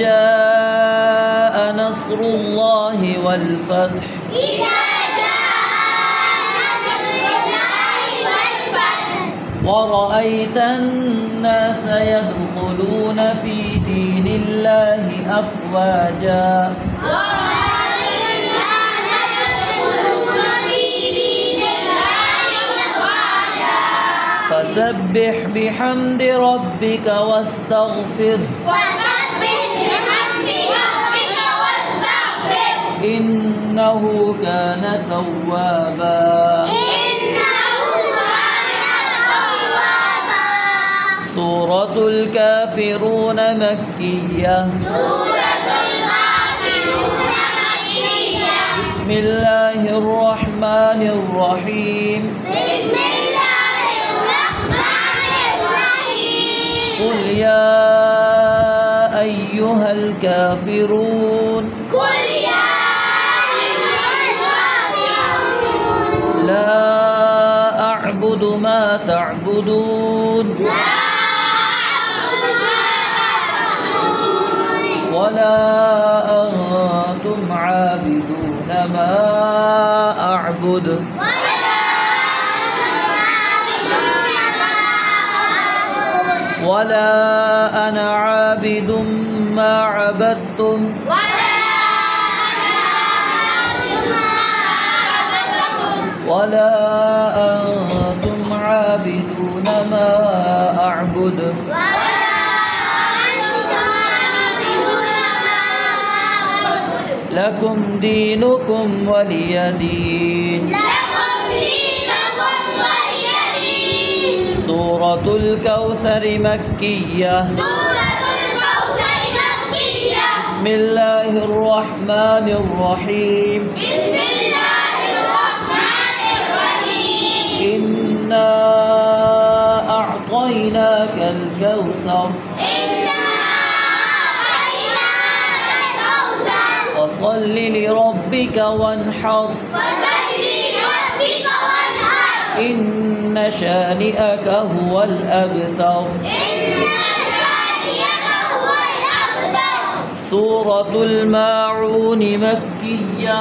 جاء نصر الله والفتح ورأيت الناس يدخلون في دين الله أفواجا فسبح بحمد ربك واستغفره إنه كان توابا. سورة الكافرون مكية. بسم الله الرحمن الرحيم. قل يا أيها الكافرون لا أعبد ما تعبدون ولا أنتم عابدون ما أعبد ولا أنا عابد ما عبدتم ولا أنتم عابدون ما أعبد لكم دينكم ولي دين. سورة الكوثر مكية. بسم الله الرحمن الرحيم. إنا أعطيناك الكوثر فصل لربك وانحر إن شانئك هو الأبتر. سورة الماعون مكية.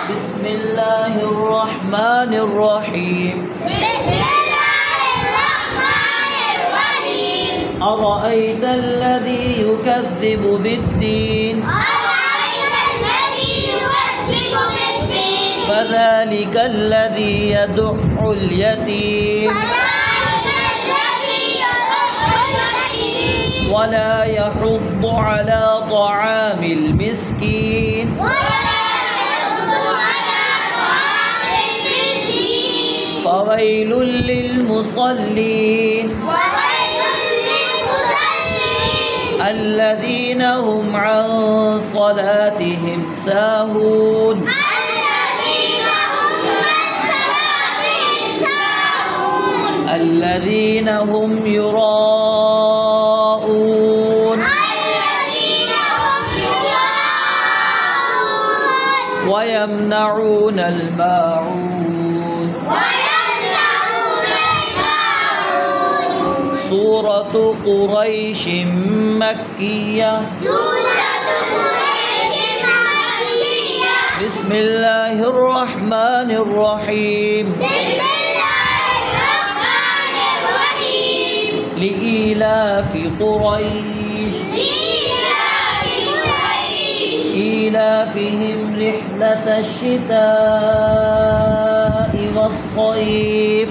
بسم الله الرحمن الرحيم. أرأيت الذي يكذب بالدين فذلك الذي يدع اليتيم ولا يحض على طعام المسكين فويل للمصلين الذين هم عن صلاتهم ساهون الذين هم يراءون ويمنعون الماعون. سورة قريش مكية. بسم الله الرحمن الرحيم. لإيلاف قريش إيلافهم رحلة الشتاء والصيف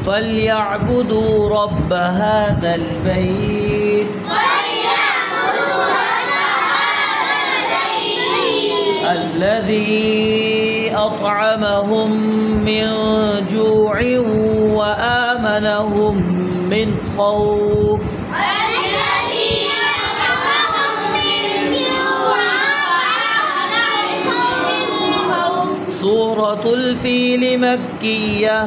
فليعبدوا رب هذا البيت الذي أطعمهم من جوع وآمنهم من خوف. سورة الفيل مكية.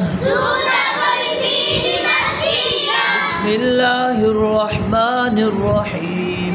بسم الله الرحمن الرحيم.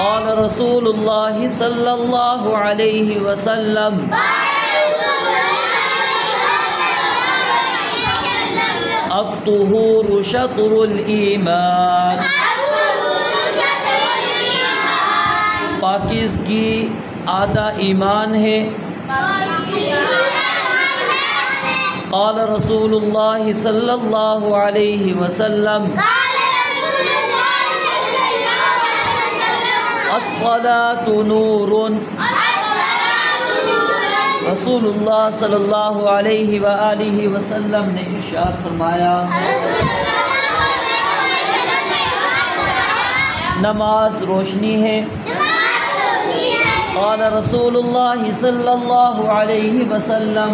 قال رسول اللہ صلی اللہ علیہ وسلم الطہور شطر الایمان، پاکیزگی آدھا ایمان ہے۔ قال رسول اللہ صلی اللہ علیہ وسلم الصلاۃ نور، رسول اللہ صلی اللہ علیہ وآلہ وسلم نے ارشاد فرمایا نماز روشنی ہے۔ قال رسول اللہ صلی اللہ علیہ وسلم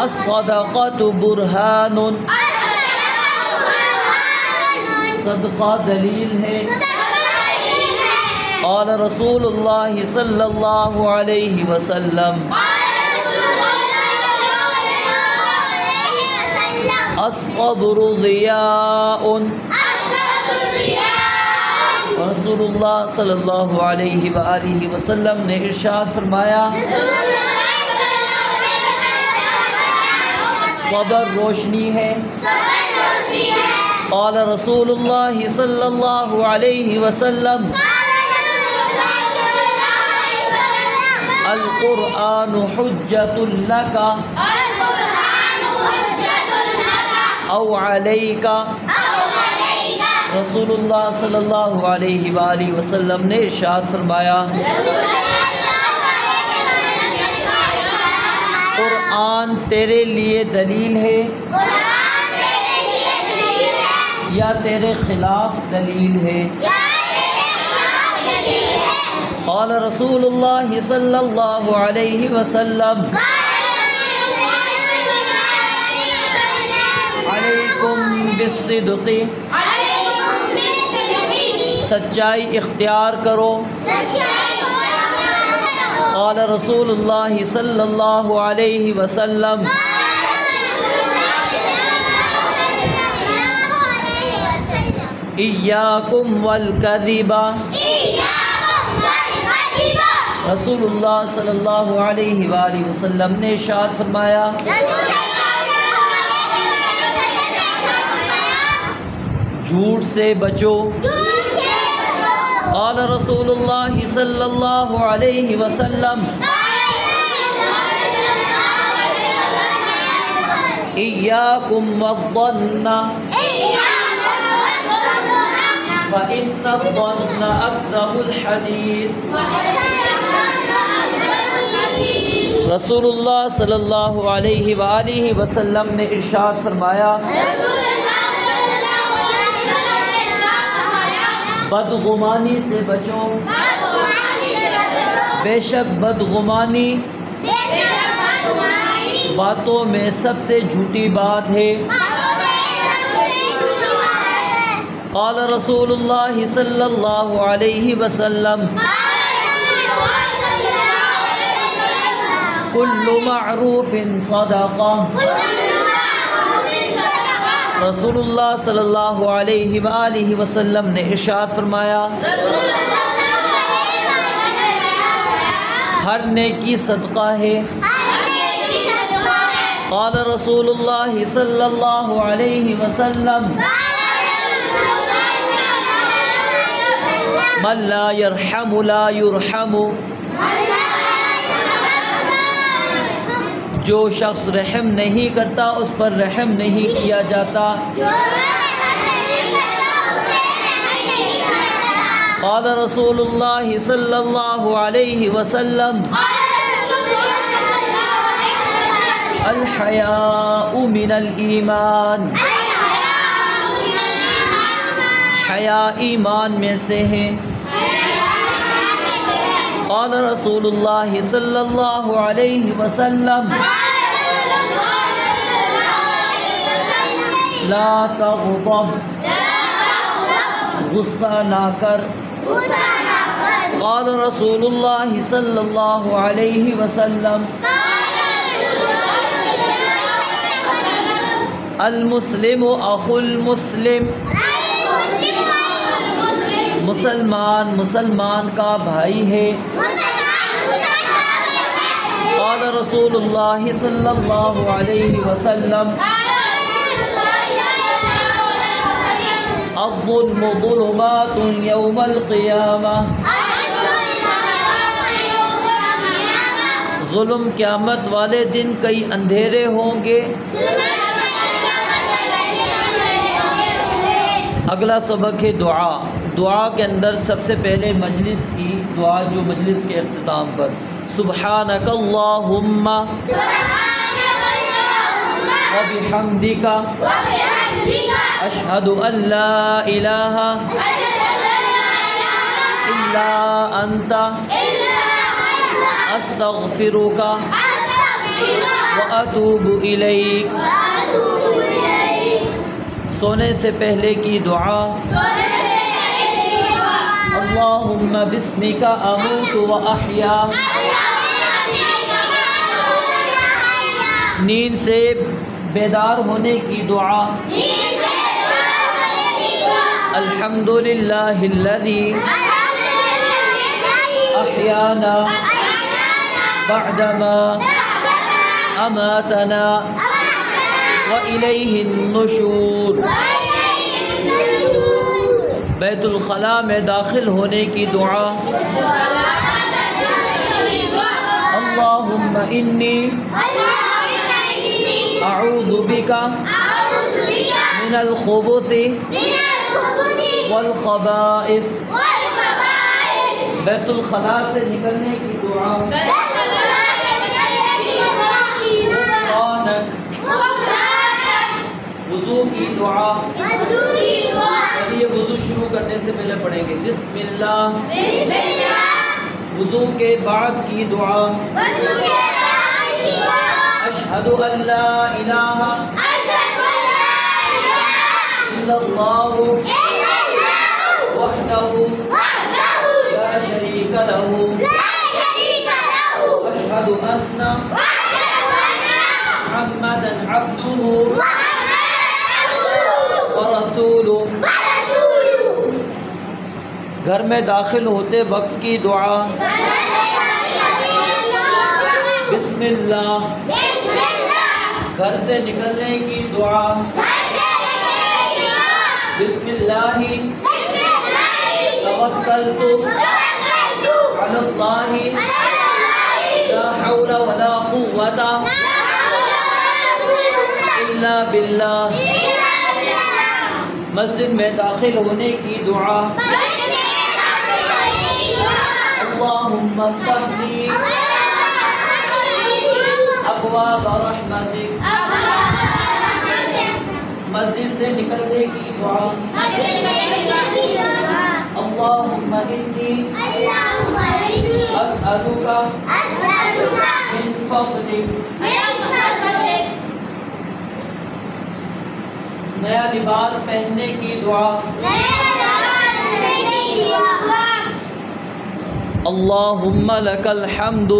الصدقۃ برہان، صدقہ دلیل ہے۔ قال رسول اللہ صلی اللہ علیہ وسلم الصبر ضیاء، رسول اللہ صلی اللہ علیہ وآلہ وسلم نے ارشاد فرمایا صبر روشنی ہے۔ قال رسول اللہ صلی اللہ علیہ وسلم القرآن حجۃ لک او علیک، رسول اللہ صلی اللہ علیہ وآلہ وسلم نے ارشاد فرمایا قرآن تیرے لیے دلیل ہے یا تیرے خلاف دلیل ہے۔ قال رسول اللہ صلی اللہ علیہ وسلم علیکم بالصدق، سچائی اختیار کرو۔ قال رسول اللہ صلی اللہ علیہ وسلم ایاکم والکذب، رسول اللہ صلی اللہ علیہ وآلہ وسلم نے ارشاد فرمایا جھوٹ سے بچو۔ قال رسول اللہ صلی اللہ علیہ وسلم ایاکم والظن فإن الظن أكذب الحديث، رسول اللہ صلی اللہ علیہ وآلہ وسلم نے ارشاد فرمایا بدگمانی سے بچو، بے شک بدگمانی باتوں میں سب سے جھوٹی بات ہے۔ قال رسول اللہ صلی اللہ علیہ وسلم کل معروف صدقہ، رسول اللہ صلی اللہ علیہ وآلہ وسلم نے ارشاد فرمایا ہر نیکی صدقہ ہے۔ قال رسول اللہ صلی اللہ علیہ وسلم من لا يرحم لا يرحم، جو شخص رحم نہیں کرتا اس پر رحم نہیں کیا جاتا۔ قال رسول اللہ صلی اللہ علیہ وسلم الحیاء من الایمان، حیا ایمان میں سے ہے۔ قال رسول اللہ صلی اللہ علیہ وسلم لا تغضب، غصہ نہ کر۔ قال رسول اللہ صلی اللہ علیہ وسلم المسلم اخو المسلم مسلمان مسلمان کا بھائی ہے۔ قال رسول اللہ صلی اللہ علیہ وسلم الظلم ظلمات یوم القیامہ، ظلم قیامت والے دن کئی اندھیرے ہوں گے۔ اگلا سبق ہے دعا۔ دعا کے اندر سب سے پہلے مجلس کی دعا، جو مجلس کے اختتام پر سبحانک اللہم وبحمدک اشہد ان لا الہ الا انت استغفرک واتوب الیک۔ سونے سے پہلے کی دعا اللہم بسمک اموت و احیا۔ نیند سے بیدار ہونے کی دعا الحمدللہ الذی احیانا بعدما اماتنا وإلیہ النشور۔ بیت الخلاء میں داخل ہونے کی دعا اللہم انی اعوذ بک من الخبث والخبائث۔ بیت الخلاء سے نکلنے کی دعا وضو کی دعا۔ چلیے وضو شروع کرنے سے پہلے پڑھیں گے بسم اللہ۔ وضو کے بعد کی دعا اشہد ان لا الہ الا اللہ وحدہ لا شریک لہ اشہد ان محمدا عبدہ ورسولہ۔ گھر میں داخل ہوتے وقت کی دعا بسم اللہ۔ گھر سے نکلنے کی دعا بسم اللہ توکلت علی اللہ لا حول ولا قوۃ الا باللہ۔ مسجد میں داخل ہونے کی دعا اللہم افتح لی ابواب رحمتک۔ مسجد سے نکلنے کی دعا اللہم انی اسألک من فضلک۔ نیا لباس پہننے کی دعا اللہم لک الحمد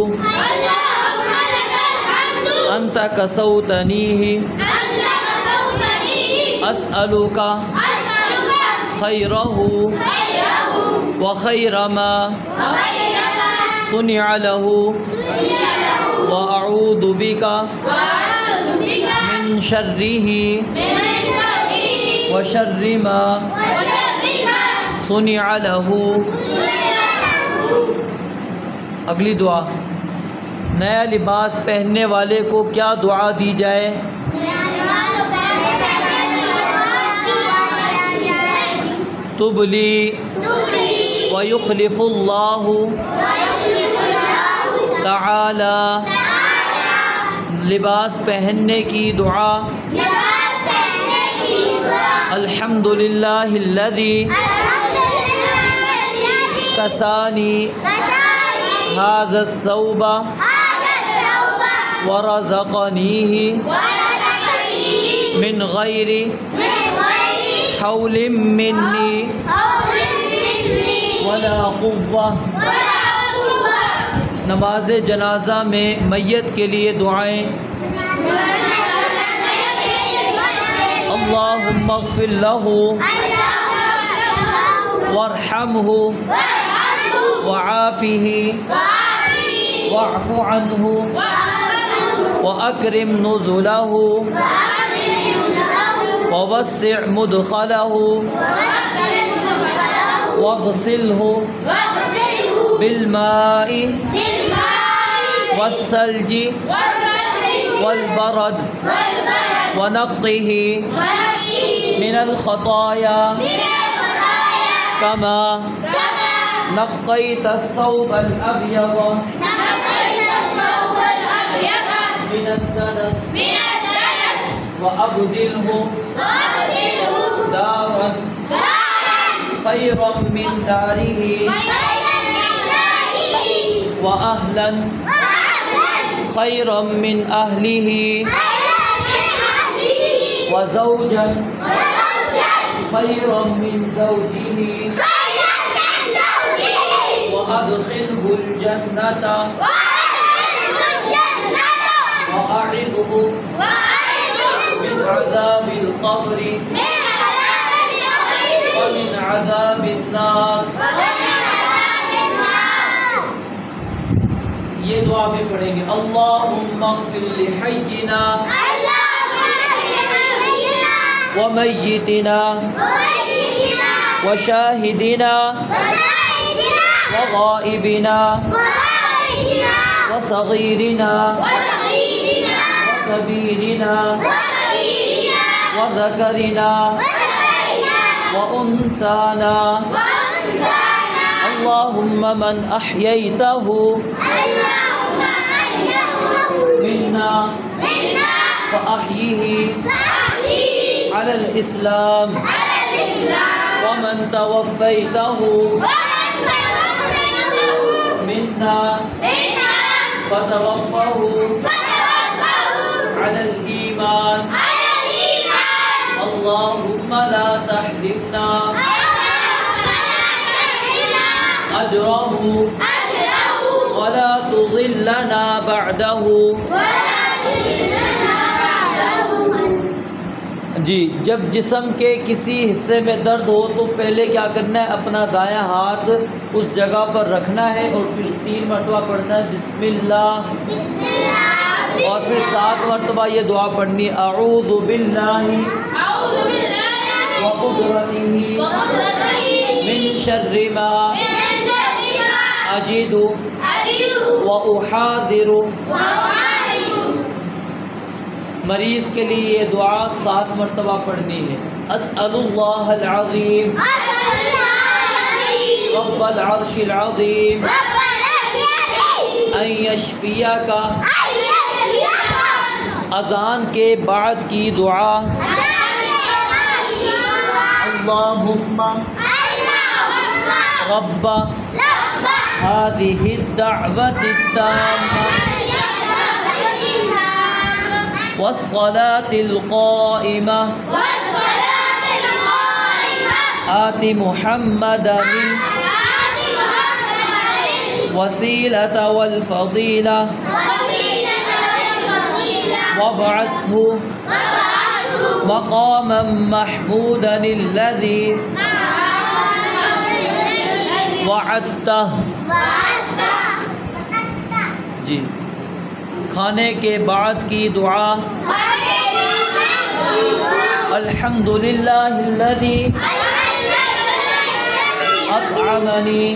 انت کسوتنیہ اسألک خیرہ وخیر ما صنع لہ واعوذ بک من شرہ وشر ما صنع لہ۔ اگلی دعا نیا لباس پہننے والے کو کیا دعا دی جائے؟ تبلی ویخلف اللہ تعالی۔ لباس پہننے کی دعا الحمدللہ الذی کسانی هذا الثوب ورزقنیہ من غیر حول منی ولا قوة۔ نماز جنازہ میں میت کے لیے دعائیں اللہم اغفر لہ وارحمه وعافه واعف عنه وأكرم نزله ووسع مدخله واغسله بالماء والثلج والبرد ونقه من الخطايا كما نقيت الثوب الأبيض من الدنس وأبدله دارا خيرا من داره وأهلا خيرا من أهله وزوجا خيرا من زوجه وأدخله الجنة وأعذه من عذاب القبر ومن عذاب النار. یہ دعا بھی پڑھیں گے. اللہم اغفر لحینا ومیتنا وشاہدنا وغائبنا وصغیرنا وكبيرنا وذكرنا وأنثانا. اللهم من أحييته منا فأحيه على الإسلام ومن توفيته منا فتوفه على الإيمان. اللهم لا تحرمنا أجره ولا تضلنا بعده. جی جب جسم کے کسی حصے میں درد ہو تو پہلے کیا کرنا ہے؟ اپنا دایاں ہاتھ اس جگہ پر رکھنا ہے اور پھر 3 مرتبہ پڑھنا ہے بسم اللہ، اور پھر 7 مرتبہ یہ دعا پڑھنی ہے اعوذ باللہ وقدرتہ من شر ما اجد واحاذر. مریض کے لیے یہ دعا 7 مرتبہ پڑھنی ہے. اسأل اللہ العظیم رب العرش العظیم ان یشفیک. اذان کے بعد کی دعا اللہم رب هذه الدعوة التامة والصلاة القائمة آت محمدا الوسيلة والفضيلة وابعثه مقاما محمودا الذي وعدته. جی کھانے کے بعد کی دعا الحمدللہ الذی اطعمنی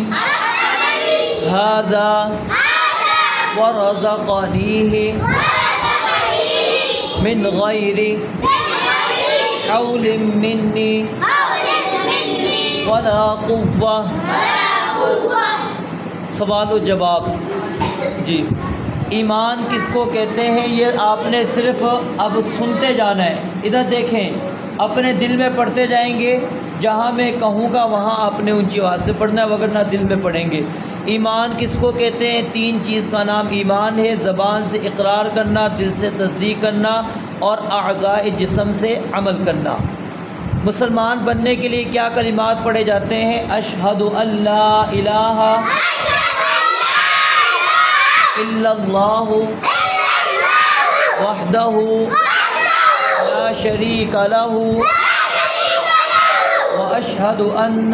هذا ورزقنیہ من غیر حول منی ولا قوة. سوال و جواب. جی ایمان کس کو کہتے ہیں؟ یہ آپ نے صرف اب سنتے جانا ہے. ادھر دیکھیں، اپنے دل میں پڑھتے جائیں گے، جہاں میں کہوں گا وہاں آپ نے اونچی آواز سے پڑھنا ہے، وگرنہ دل میں پڑھیں گے. ایمان کس کو کہتے ہیں؟ 3 چیز کا نام ایمان ہے: زبان سے اقرار کرنا، دل سے تصدیق کرنا اور اعضاء جسم سے عمل کرنا. مسلمان بننے کے لیے کیا کلمات پڑھے جاتے ہیں؟ اشہد ان لا الہ الا اللہ وحدہ لا شریک لہ واشہد ان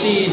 3।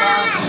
5।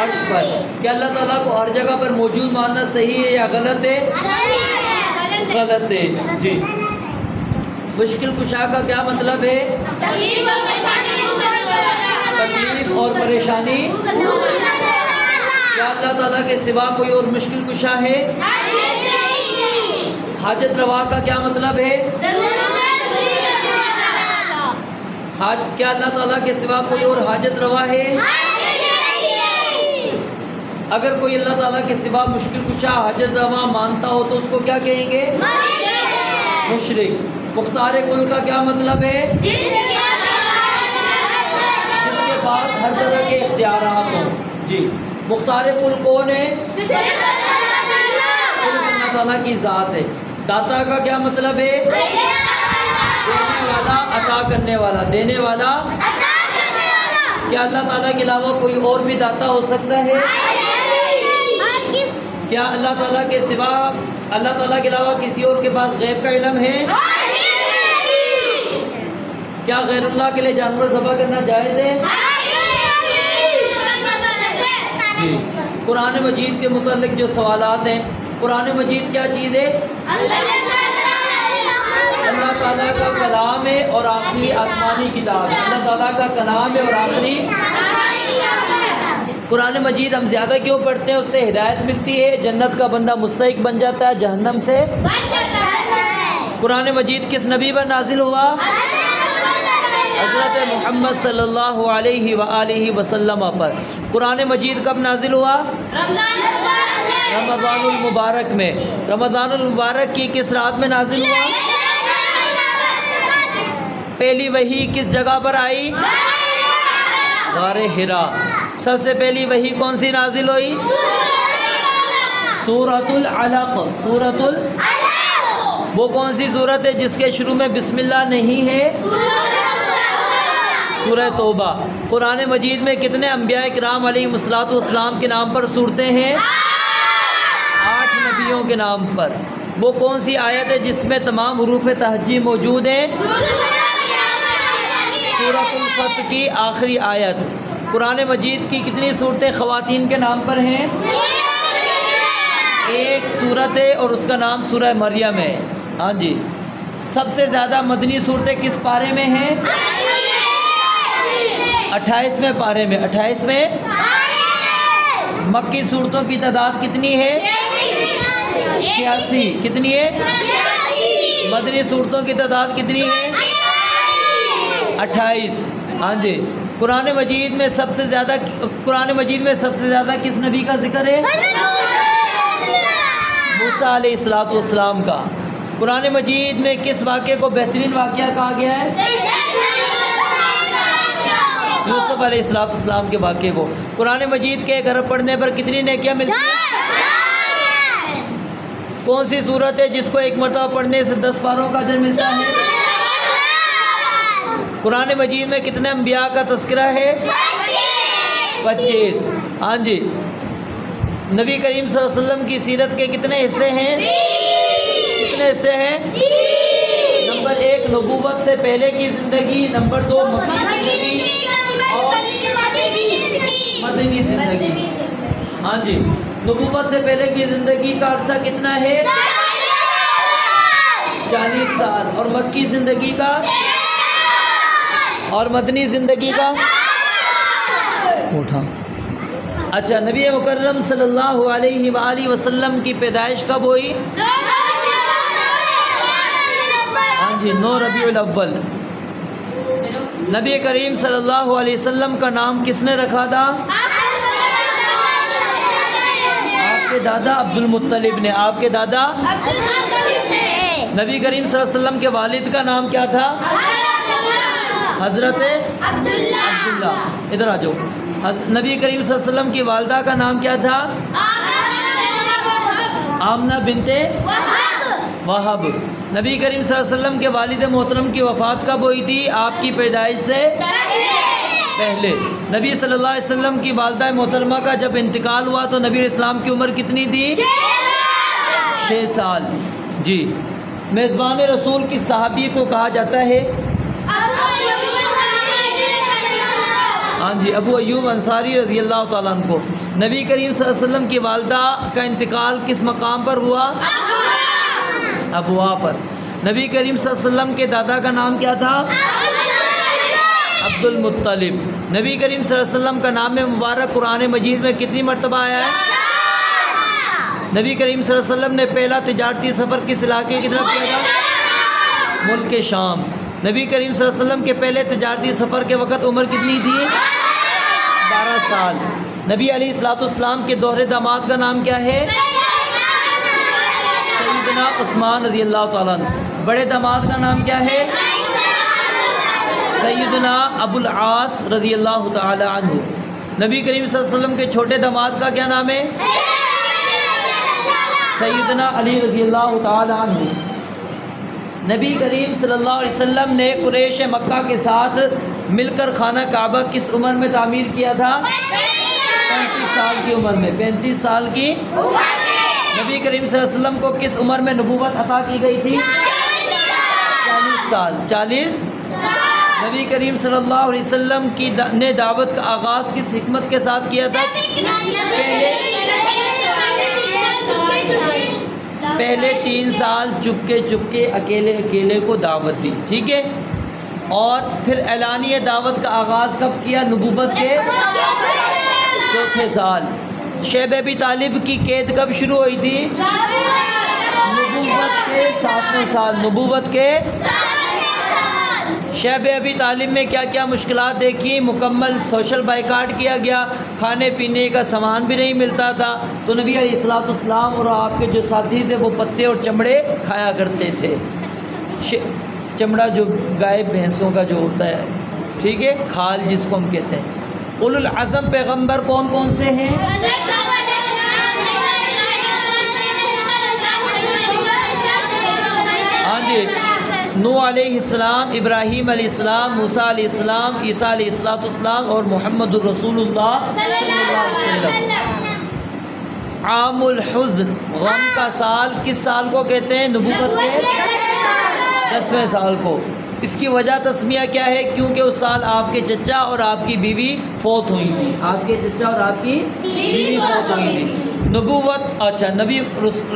عرش پر. کیا اللہ تعالیٰ کو ہر جگہ پر موجود ماننا صحیح ہے یا غلط ہے؟ غلط ہے. جی. مشکل کشا کا کیا مطلب ہے؟ تکلیف اور پریشانی. کیا اللہ تعالیٰ کے سوا کوئی اور مشکل کشا ہے؟ حاجت روا کا کیا مطلب ہے؟ کیا اللہ تعالیٰ کے سوا کوئی اور حاجت روا ہے؟ اگر کوئی اللہ تعالیٰ کے سوا مشکل کشا حاجت روا مانتا ہو تو اس کو کیا کہیں گے؟ مشرک. مختار کل کا کیا مطلب ہے؟ جس کے پاس ہر طرح کے اختیارات ہوں. جی. مختار کل کون ہے؟ صرف اللہ تعالیٰ کی ذات ہے. داتا کا کیا مطلب ہے؟ دینے والا، عطا کرنے والا. دینے والا. کیا اللہ تعالیٰ کے علاوہ کوئی اور بھی داتا ہو سکتا ہے؟ کیا اللہ تعالیٰ کے سوا اللہ تعالیٰ کے علاوہ کسی اور کے پاس غیب کا علم ہے؟ کیا غیر اللہ کے لیے جانور ذبح کرنا جائز ہے؟ جی. قرآن مجید کے متعلق جو سوالات ہیں، قرآن مجید کیا چیز ہے؟ اللہ تعالیٰ کا کلام ہے اور آخری آسمانی کتاب ہے. اللہ تعالیٰ کا کلام ہے اور آخری. قرآن مجید ہم زیادہ کیوں پڑھتے ہیں؟ اس سے ہدایت ملتی ہے، جنت کا بندہ مستحق بن جاتا ہے، جہنم سے. قرآن مجید کس نبی پر نازل ہوا؟ حضرت محمد صلی اللہ علیہ وآلہ وسلم پر. قرآن مجید کب نازل ہوا؟ رمضان المبارک میں. رمضان المبارک کی کس رات میں نازل ہوا؟ پہلی وحی کس جگہ پر آئی؟ غار حرا. سب سے پہلی وحی کون سی نازل ہوئی؟ سورۃ العلق. سورۃ العلق وہ کون سی سورت ہے جس کے شروع میں بسم اللہ نہیں ہے؟ سورہ توبہ. قرآن مجید میں کتنے انبیاء کرام علیہ السلام کے نام پر صورتیں ہیں؟ 8 نبیوں کے نام پر. وہ کون سی آیت ہے جس میں تمام حروف تہجی موجود ہیں؟ سورۃ الفتح کی آخری آیت. قرآن مجید کی کتنی صورتیں خواتین کے نام پر ہیں؟ ایک صورت ہے اور اس کا نام سورہ مریم ہے. ہاں جی. سب سے زیادہ مدنی صورتیں کس پارے میں ہیں؟ 28ویں پارے میں. 28ویں. مکی صورتوں کی تعداد کتنی ہے؟ 86. کتنی ہے؟ مدنی صورتوں کی تعداد کتنی ہے؟ 28. ہاں جی. قرآن مجید میں سب سے زیادہ کس نبی کا ذکر ہے؟ موسیٰ علیہ السلام کا. قرآن مجید میں کس واقعے کو بہترین واقعہ کہا گیا ہے؟ یوسف علیہ السلام کے واقعے کو. قرآن مجید کے گھر پڑھنے پر کتنی نیکیاں ملتی ہیں؟ کون سی صورت ہے جس کو ایک مرتبہ پڑھنے سے 10 پاروں کا اجر ملتا ہے؟ قرآن مجید میں کتنے انبیاء کا تذکرہ ہے؟ 25. ہاں جی. نبی کریم صلی اللہ علیہ وسلم کی سیرت کے کتنے حصے ہیں؟ کتنے حصے ہیں؟ نمبر 1 نبوت سے پہلے کی زندگی. نمبر 2 مکی زندگی اور مدنی زندگی. ہاں جی. نبوت سے پہلے کی زندگی کا عرصہ کتنا ہے؟ 40 سال. اور مکی زندگی کا اور مدنی زندگی کا اٹھا. اچھا. نبی مکرم صلی اللہ علیہ وآلہ وسلم کی پیدائش کب ہوئی؟ ہاں جی. 9 ربیع الاول. نبی کریم صلی اللہ علیہ وسلم کا نام کس نے رکھا تھا؟ آپ کے دادا عبد المطلب نے. آپ کے دادا نبی کریم صلی اللہ علیہ وسلم کے والد کا نام کیا تھا؟ حضرت عبداللہ. ادھر آ جاؤ. نبی کریم صلی اللہ علیہ وسلم کی والدہ کا نام کیا تھا؟ آمنہ بنت وہب. نبی کریم صلی اللہ علیہ وسلم کے والد محترم کی وفات کب ہوئی تھی؟ آپ کی پیدائش سے پہلے. نبی صلی اللہ علیہ وسلم کی والدہ محترمہ کا جب انتقال ہوا تو نبی علیہ السلام کی عمر کتنی تھی؟ 6 سال. جی. میزبان رسول کی صحابی کو کہا جاتا ہے؟ ہاں جی، ابو ایوب انصاری رضی اللہ تعالیٰ عنہ کو نبی کریم صلی اللہ علیہ وسلم کی والدہ کا انتقال کس مقام پر ہوا؟ ابوا پر۔ نبی کریم صلی اللہ علیہ وسلم کے دادا کا نام کیا تھا؟ عبد المطلب۔ نبی کریم صلی اللہ علیہ وسلم کا نام مبارک قرآن مجید میں کتنی مرتبہ آیا ہے؟ نبی کریم صلی اللہ علیہ وسلم نے پہلا تجارتی سفر کس علاقے کی طرف کیا تھا؟ ملک شام۔ نبی کریم صلی اللہ علیہ وسلم کے پہلے تجارتی سفر کے وقت عمر کتنی تھی؟ 12 سال۔ نبی علیہ الصلوۃ والسلام کے دوہرے داماد کا نام کیا ہے؟ سیدنا عثمان رضی اللہ تعالیٰ عنہ۔ بڑے داماد کا نام کیا ہے؟ سیدنا ابو العاص رضی اللہ تعالیٰ عنہ۔ نبی کریم صلی اللہ علیہ وسلم کے چھوٹے داماد کا کیا نام ہے؟ سیدنا علی رضی اللہ تعالیٰ عنہ۔ نبی کریم صلی اللہ علیہ وسلم نے قریش مکہ کے ساتھ مل کر خانہ کعبہ کس عمر میں تعمیر کیا تھا؟ 35 سال کی عمر میں۔ 35 سال کی نبی کریم صلی اللہ علیہ وسلم کو کس عمر میں نبوت عطا کی گئی تھی؟ 40 سال۔ 40 نبی کریم صلی اللہ علیہ وسلم کی نے دعوت کا آغاز کس حکمت کے ساتھ کیا تھا؟ پہلے 3 سال چپکے اکیلے کو دعوت دی، ٹھیک ہے، اور پھر اعلانیہ دعوت کا آغاز کب کیا؟ نبوت کے 4تھے سال۔ شیب ابی طالب کی قید کب شروع ہوئی تھی؟ نبوت کے 7ویں سال۔ نبوت کے شیب ابی طالب میں کیا کیا مشکلات دیکھی؟ مکمل سوشل بائیکاٹ کیا گیا، کھانے پینے کا سامان بھی نہیں ملتا تھا، تو نبی علیہ الصلوۃ والسلام اور آپ کے جو ساتھی تھے وہ پتے اور چمڑے کھایا کرتے تھے۔ چمڑا جو گائے بھینسوں کا جو ہوتا ہے، ٹھیک ہے، کھال جس کو ہم کہتے ہیں۔ اولو العزم پیغمبر کون کون سے ہیں؟ ہاں جی، نوح علیہ السلام، ابراہیم علیہ السلام، موسیٰ علیہ السلام، عیسیٰ علیہ السلام اور محمد الرسول اللہ صلی اللہ علیہ وسلم۔ عام الحزن، غم کا سال کس سال کو کہتے ہیں؟ نبوت کے 10ویں سال کو۔ اس کی وجہ تسمیہ کیا ہے؟ کیونکہ اس سال آپ کے چچا اور آپ کی بیوی فوت ہوئی تھی۔ آپ کے چچا اور آپ کی بیوی فوت ہوئی تھی۔ نبوت، اچھا، نبی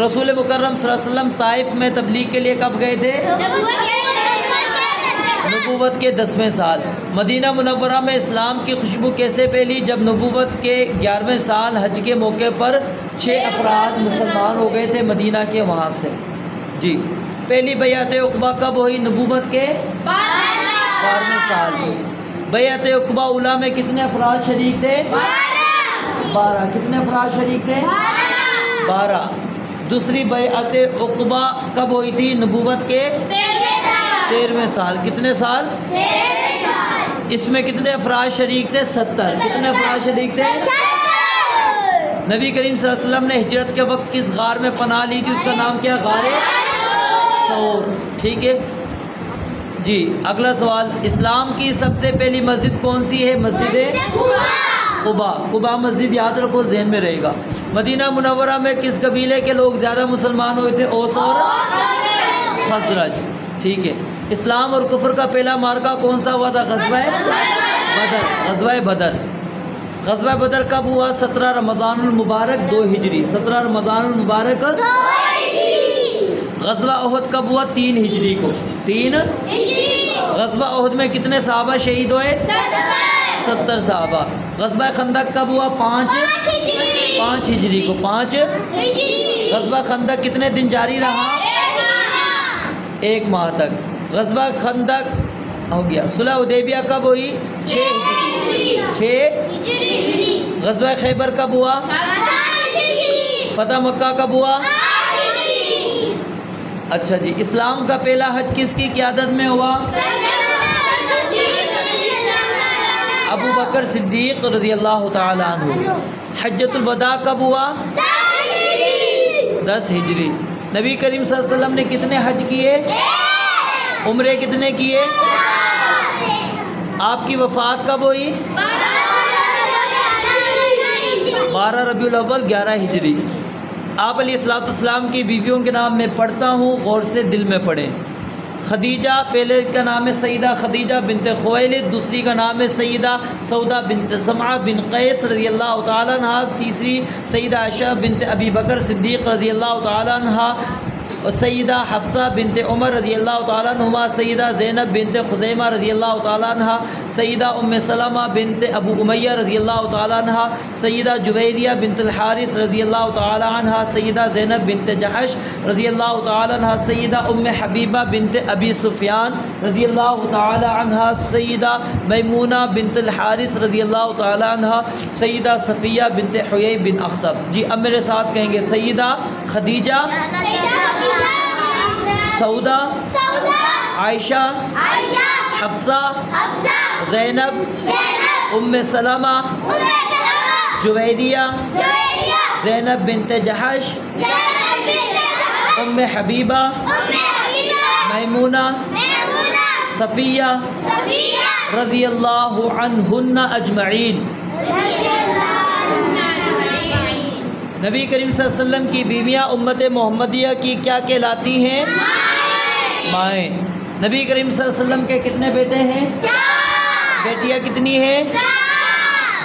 رسول مکرم صلی اللہ علیہ وسلم طائف میں تبلیغ کے لیے کب گئے تھے؟ نبوت کے 10ویں سال۔ مدینہ منورہ میں اسلام کی خوشبو کیسے پھیلی؟ جب نبوت کے 11ویں سال حج کے موقع پر 6 افراد مسلمان ہو گئے تھے مدینہ کے وہاں سے۔ جی، پہلی بیعت عقبہ کب ہوئی؟ نبوت کے 12ویں سال۔ بیعت عقبہ اولیٰ میں کتنے افراد شریک تھے؟ 12۔ کتنے افراد شریک تھے؟ 12۔ دوسری بیعت عقبہ کب ہوئی تھی؟ نبوت کے 13ویں سال۔ کتنے سال؟ 13 سال۔ اس میں کتنے افراد شریک تھے؟ 70۔ کتنے افراد شریک تھے؟ نبی کریم صلی اللہ علیہ وسلم نے ہجرت کے وقت کس غار میں پناہ لی تھی؟ اس کا نام کیا؟ غار ثور، ٹھیک ہے جی۔ اگلا سوال، اسلام کی سب سے پہلی مسجد کون سی ہے؟ مسجد قباء۔ قباء مسجد یاد رکھو، ذہن میں رہے گا۔ مدینہ منورہ میں کس قبیلے کے لوگ زیادہ مسلمان ہوئے تھے؟ اوس اور خزرج، ٹھیک ہے۔ اسلام اور کفر کا پہلا مارکہ کون سا ہوا تھا؟ غزوہ بدر۔ غزوہ بدر۔ غزوہ بدر کب ہوا؟ 17 رمضان المبارک 2 ہجری۔ 17 رمضان المبارک 2 ہجری۔ غزوہ احد کب ہوا؟ 3 ہجری کو۔ 3 ہجری۔ غزوہ احد میں کتنے صحابہ شہید ہوئے؟ 70 صحابہ۔ غزوہ خندق کب ہوا؟ 5 ہجری کو۔ 5 ہجری۔ غزوہ خندق کتنے دن جاری رہا؟ 1 ماہ تک۔ غزوہ خندق ہو گیا۔ صلح حدیبیہ کب ہوئی؟ 6 ہجری۔ 6 ہجری۔ غزوہ خیبر کب ہوا؟ فتح مکہ کب ہوا؟ اچھا جی، اسلام کا پہلا حج کس کی قیادت میں ہوا؟ ابو بکر صدیق رضی اللہ تعالی عنہ۔ حجۃ الوداع کب ہوا؟ 10 ہجری۔ نبی کریم صلی اللہ علیہ وسلم نے کتنے حج کیے؟ عمرے کتنے کیے؟ آپ کی وفات کب ہوئی؟ 12 ربیع الاول 11 ہجری۔ آپ علیہ الصلوۃ والسلام کی بیویوں کے نام میں پڑھتا ہوں، غور سے دل میں پڑھیں۔ خدیجہ پہلے کا نام ہے سیدہ خدیجہ بنت خویلد، دوسری کا نام ہے سیدہ سودا بنت زمعہ بن قیس رضی اللہ تعالیٰ عنہ، تیسری سیدہ عائشہ بنت ابی بکر صدیق رضی اللہ تعالیٰ عنہ، اور سیدہ حفصہ بنت عمر رضی اللہ تعالیٰ عنہما، سیدہ زینب بنت خزیمہ رضی اللہ تعالیٰ عنہ، سیدہ ام سلمہ بنت ابو امیہ رضی اللہ تعالیٰ عنہ، سیدہ جویریہ بنت الحارث رضی اللہ تعالیٰ عنہ، سیدہ زینب بنت جحش رضی اللہ تعالیٰ عنہ، سیدہ ام حبیبہ بنت ابی سفیان رضی اللہ تعالیٰ عنہ، سیدہ میمونہ بنت الحارث رضی اللہ تعالیٰ عنہ، سیدہ صفیہ بنت حیی بن اخطب۔ جی اب میرے ساتھ کہیں گے سیدہ خدیجہ، سودا، عائشہ، حفصہ، زینب، ام سلمہ، جویریہ، زینب بنت جحش، ام حبیبہ، میمونہ، صفیہ رضی اللہ عنہن اجمعین۔ نبی کریم صلی اللہ علیہ وسلم کی بیویاں امت محمدیہ کی کیا کہلاتی ہیں؟ مائیں۔ نبی کریم صلی اللہ علیہ وسلم کے کتنے بیٹے ہیں؟ بیٹیاں کتنی ہیں؟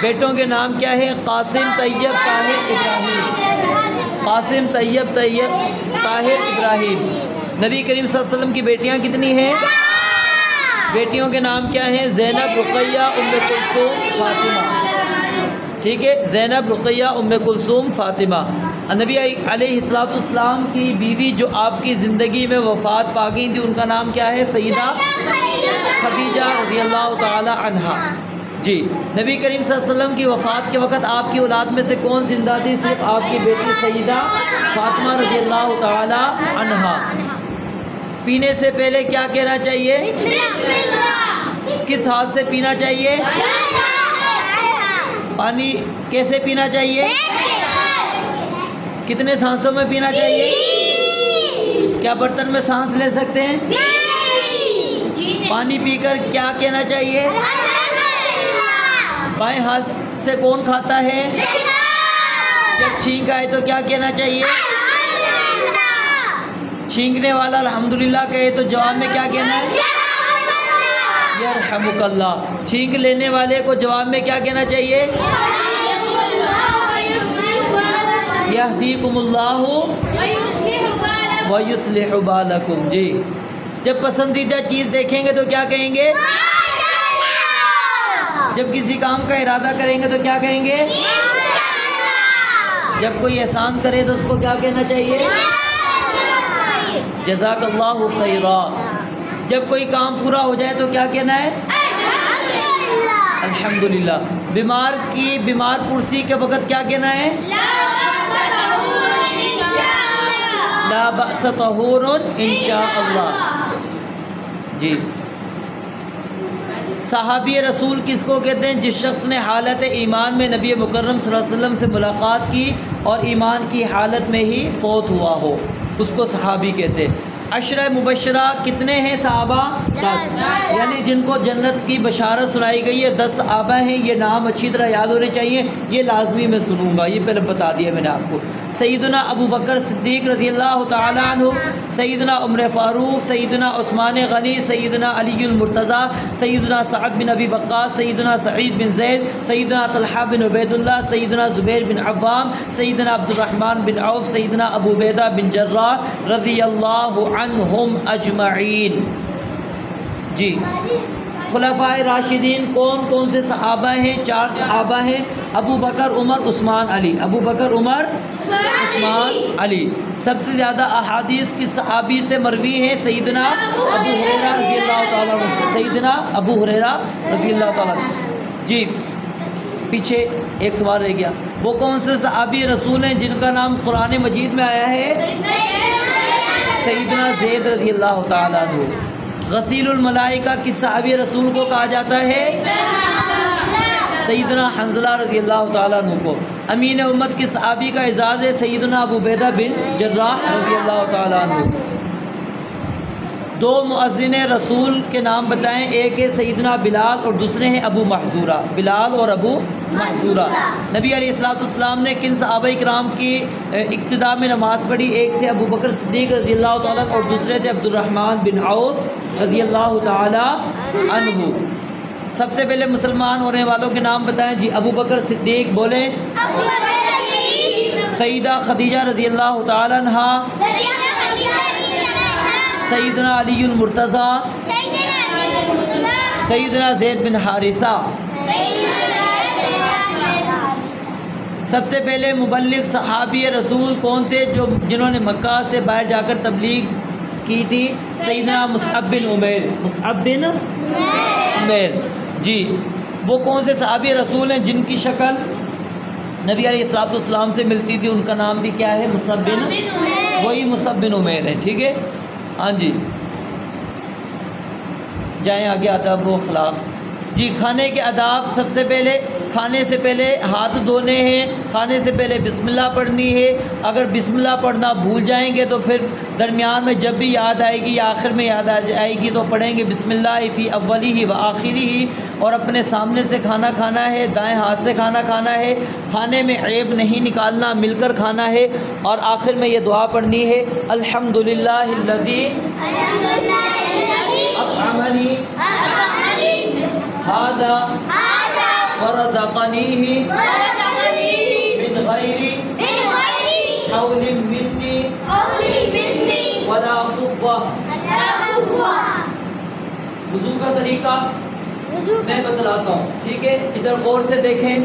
بیٹوں کے نام کیا ہیں؟ قاسم، طیب، طاہر، ابراہیم۔ قاسم، طیب، طاہر، ابراہیم۔ نبی کریم صلی اللہ علیہ وسلم کی بیٹیاں کتنی ہیں؟ بیٹیوں کے نام کیا ہیں؟ زینب، رقیہ، ام کلثوم، فاطمہ۔ ٹھیک ہے، زینب، رقیہ، ام کلثوم، فاطمہ۔ نبی علیہ السلام کی بیوی جو آپ کی زندگی میں وفات پا گئی تھی ان کا نام کیا ہے؟ سیدہ خدیجہ رضی اللہ تعالی عنہا۔ جی نبی کریم صلی اللہ علیہ وسلم کی وفات کے وقت آپ کی اولاد میں سے کون زندہ تھی؟ صرف آپ کی بیٹی سیدہ فاطمہ رضی اللہ تعالی عنہا۔ پینے سے پہلے کیا کہنا چاہیے؟ کس ہاتھ سے پینا چاہیے؟ پانی کیسے پینا چاہیے؟ کتنے سانسوں میں پینا چاہیے؟ کیا برتن میں سانس لے سکتے ہیں؟ پانی پی کر کیا کہنا چاہیے؟ بائیں ہاتھ سے کون کھاتا ہے؟ جب چھینک آئے تو کیا کہنا چاہیے؟ چھینکنے والا الحمدللہ کہے تو جواب میں کیا کہنا ہے؟ یرحمک اللہ۔ چھینک لینے والے کو جواب میں کیا کہنا چاہیے؟ یہدیکم اللہ ویصلح بالکم۔ جی جب پسندیدہ چیز دیکھیں گے تو کیا کہیں گے؟ جب کسی کام کا ارادہ کریں گے تو کیا کہیں گے؟ جب کوئی احسان کرے تو اس کو کیا کہنا چاہیے؟ جزاک اللہ خیرا۔ جب کوئی کام پورا ہو جائے تو کیا کہنا ہے؟ الحمدللہ۔ بیمار پرسی کے وقت کیا کہنا ہے؟ لا بأس طہور انشاءاللہ۔ جی صحابی رسول کس کو کہتے ہیں؟ جس شخص نے حالت ایمان میں نبی مکرم صلی اللہ علیہ وسلم سے ملاقات کی اور ایمان کی حالت میں ہی فوت ہوا ہو، اس کو صحابی کہتے ہیں۔ عشرہ مبشرہ کتنے ہیں صحابہ؟ 10، یعنی جن کو جنت کی بشارت سنائی گئی ہے 10 صحابہ ہیں۔ یہ نام اچھی طرح یاد ہونے چاہیے، یہ لازمی میں سنوں گا، یہ پہلے بتا دیا میں نے آپ کو۔ سیدنا ابو بکر صدیق رضی اللہ تعالی عنہ، سیدنا عمر فاروق، سیدنا عثمان غنی، سیدنا علی المرتضیٰ، سیدنا سعد بن ابی وقاص، سیدنا سعید بن زید، سیدنا طلحہ بن عبید اللہ، سیدنا زبیر بن عوام، سیدنا عبد الرحمن بن عوف، سیدنا ابو عبیدہ بن جراح رضی اللہ عنہم اجمعین۔ جی خلفائے راشدین کون کون سے صحابہ ہیں؟ 4 صحابہ ہیں، ابو بکر، عمر، عثمان، علی۔ ابو بکر، عمر، عثمان، علی۔ سب سے زیادہ احادیث کس صحابی سے مروی ہیں؟ سیدنا ابو ہریرہ رضی اللہ تعالیٰ عنہ سے۔ سیدنا ابو ہریرہ رضی اللہ تعالیٰ عنہ۔ جی پیچھے ایک سوال رہ گیا، وہ کون سے صحابی رسول ہیں جن کا نام قرآن مجید میں آیا ہے؟ سیدنا زید رضی اللہ تعالیٰ عنہ۔ غسیل الملائکہ کس صحابی رسول کو کہا جاتا ہے؟ سیدنا حنظلہ رضی اللہ تعالیٰ عنہ کو۔ امین امت کس صحابی کا اعزاز ہے؟ سیدنا ابو عبیدہ بن جراح رضی اللہ تعالیٰ عنہ۔ 2 مؤذن رسول کے نام بتائیں، ایک ہے سیدنا بلال اور دوسرے ہیں ابو محذورہ۔ بلال اور ابو محظورا۔ نبی علیہ السلام نے کن صحابہ کرام کی ابتدا میں نماز پڑھی؟ ایک تھے ابو بکر صدیق رضی اللہ تعالیٰ اور دوسرے تھے عبد الرحمن بن عوف رضی اللہ تعالیٰ عنہ۔ سب سے پہلے مسلمان ہونے والوں کے نام بتائیں جی۔ ابو بکر صدیق بولیں۔ سیدہ خدیجہ رضی اللہ تعالیٰ عنہا، سیدنا علی المرتضیٰ، سیدنا زید بن حارثہ۔ سب سے پہلے مبلغ صحابی رسول کون تھے جنہوں نے مکہ سے باہر جا کر تبلیغ کی تھی؟ سیدنا مصعب بن عمیر۔ مصعب بن عمیر جی۔ وہ کون سے صحابی رسول ہیں جن کی شکل نبی علیہ السلام سے ملتی تھی؟ ان کا نام بھی کیا ہے؟ مصعب بن، وہی مصعب بن عمیر ہے، ٹھیک ہے ہاں جی۔ جائیں آگے ادب و اخلاق جی۔ کھانے کے آداب، سب سے پہلے کھانے سے پہلے ہاتھ دھونے ہیں، کھانے سے پہلے بسم اللہ پڑھنی ہے۔ اگر بسم اللہ پڑھنا بھول جائیں گے تو پھر درمیان میں جب بھی یاد آئے گی یا آخر میں یاد آئے گی تو پڑھیں گے بسم اللہ فی اولی و آخری ہی۔ اور اپنے سامنے سے کھانا کھانا ہے، دائیں ہاتھ سے کھانا کھانا ہے، کھانے میں عیب نہیں نکالنا، مل کر کھانا ہے، اور آخر میں یہ دعا پڑھنی ہے الحمدللہ الذی اطعمنی ھذا ورزقنیہ من غیر حول منی ولا قوة۔ وضو کا طریقہ میں بتلاتا ہوں، ٹھیک ہے؟ ادھر غور سے دیکھیں۔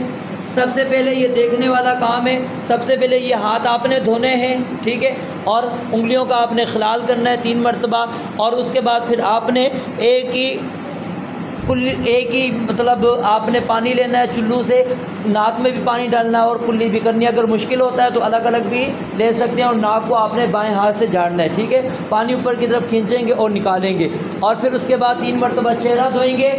سب سے پہلے یہ دیکھنے والا کام ہے، سب سے پہلے یہ ہاتھ آپ نے دھونے ہیں، ٹھیک ہے؟ اور انگلیوں کا آپ نے خلال کرنا ہے 3 مرتبہ، اور اس کے بعد پھر آپ نے ایک ہی مطلب آپ نے پانی لینا ہے چلو سے، ناک میں بھی پانی ڈالنا ہے اور کلی بھی کرنی ہے۔ اگر مشکل ہوتا ہے تو الگ الگ بھی لے سکتے ہیں، اور ناک کو آپ نے بائیں ہاتھ سے جھاڑنا ہے، ٹھیک ہے؟ پانی اوپر کی طرف کھینچیں گے اور نکالیں گے، اور پھر اس کے بعد 3 مرتبہ چہرہ دھوئیں گے،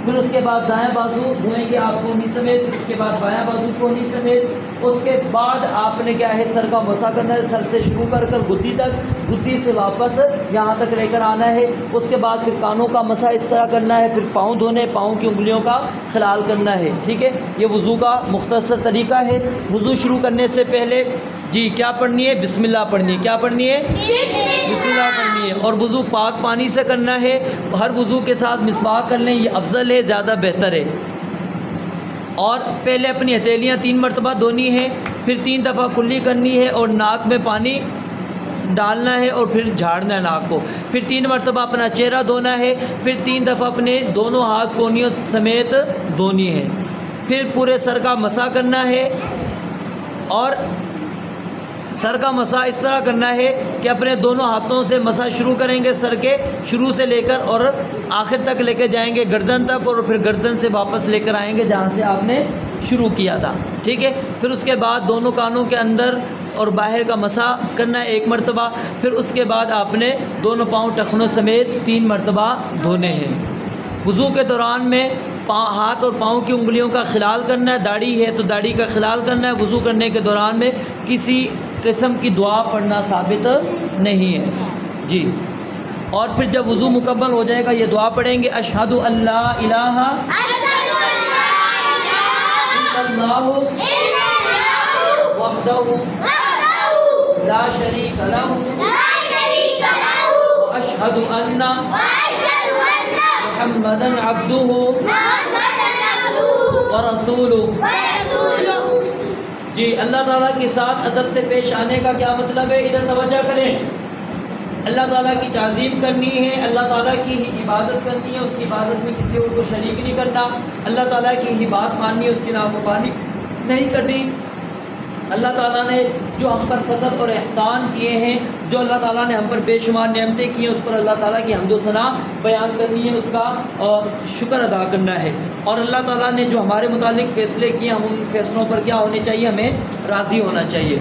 پھر اس کے بعد دائیں بازو دھوئیں گے آپ کونی سمیت، اس کے بعد بایاں بازو کونی سمیت، اس کے بعد آپ نے کیا ہے سر کا مسح کرنا ہے، سر سے شروع کر گدی تک، گدی سے واپس یہاں تک لے کر آنا ہے۔ اس کے بعد پھر کانوں کا مسح اس طرح کرنا ہے، پھر پاؤں دھونے، پاؤں کی انگلیوں کا خلال کرنا ہے، ٹھیک ہے؟ یہ وضو کا مختصر طریقہ ہے۔ وضو شروع کرنے سے پہلے جی کیا پڑھنی ہے؟ بسم اللہ پڑھنی ہے۔ کیا پڑھنی ہے؟ بسم اللہ پڑھنی ہے، اور وضو پاک پانی سے کرنا ہے۔ ہر وضو کے ساتھ مسواک کر لیں، یہ افضل ہے، زیادہ بہتر ہے۔ اور پہلے اپنی ہتھیلیاں 3 مرتبہ دھونی ہے، پھر 3 دفعہ کلی کرنی ہے اور ناک میں پانی ڈالنا ہے اور پھر جھاڑنا ہے ناک کو، پھر 3 مرتبہ اپنا چہرہ دھونا ہے، پھر 3 دفعہ اپنے دونوں ہاتھ کونیوں سمیت دھونی ہے، پھر پورے سر کا مسح کرنا ہے۔ اور سر کا مسح اس طرح کرنا ہے کہ اپنے دونوں ہاتھوں سے مسح شروع کریں گے، سر کے شروع سے لے کر اور آخر تک لے کے جائیں گے گردن تک، اور پھر گردن سے واپس لے کر آئیں گے جہاں سے آپ نے شروع کیا تھا، ٹھیک ہے؟ پھر اس کے بعد دونوں کانوں کے اندر اور باہر کا مسح کرنا ہے 1 مرتبہ، پھر اس کے بعد آپ نے دونوں پاؤں ٹخنوں سمیت 3 مرتبہ دھونے ہیں۔ وضو کے دوران میں ہاتھ اور پاؤں کی انگلیوں کا خلال کرنا ہے، داڑھی ہے تو داڑھی کا خلال کرنا ہے۔ وضو کرنے کے دوران میں کسی قسم کی دعا پڑھنا ثابت نہیں ہے جی۔ اور پھر جب وضو مکمل ہو جائے گا یہ دعا پڑھیں گے اشہد ان لا الہ الا اللہ وحدہ لا شریک لہ واشہد ان محمدا عبدہ ورسولہ۔ جی اللہ تعالیٰ کے ساتھ ادب سے پیش آنے کا کیا مطلب ہے؟ ادھر توجہ کریں۔ اللہ تعالیٰ کی تعظیم کرنی ہے، اللہ تعالیٰ کی ہی عبادت کرنی ہے، اس کی عبادت میں کسی اور کو شریک نہیں کرنا، اللہ تعالیٰ کی ہی بات ماننی ہے، اس کی نافرمانی نہیں کرنی۔ اللہ تعالیٰ نے جو ہم پر فضل اور احسان کیے ہیں، جو اللہ تعالیٰ نے ہم پر بے شمار نعمتیں کی ہیں، اس پر اللہ تعالیٰ کی حمد و ثنا بیان کرنی ہے، اس کا شکر ادا کرنا ہے۔ اور اللہ تعالیٰ نے جو ہمارے متعلق فیصلے کیے ہم ان فیصلوں پر کیا ہونے چاہیے؟ ہمیں راضی ہونا چاہیے،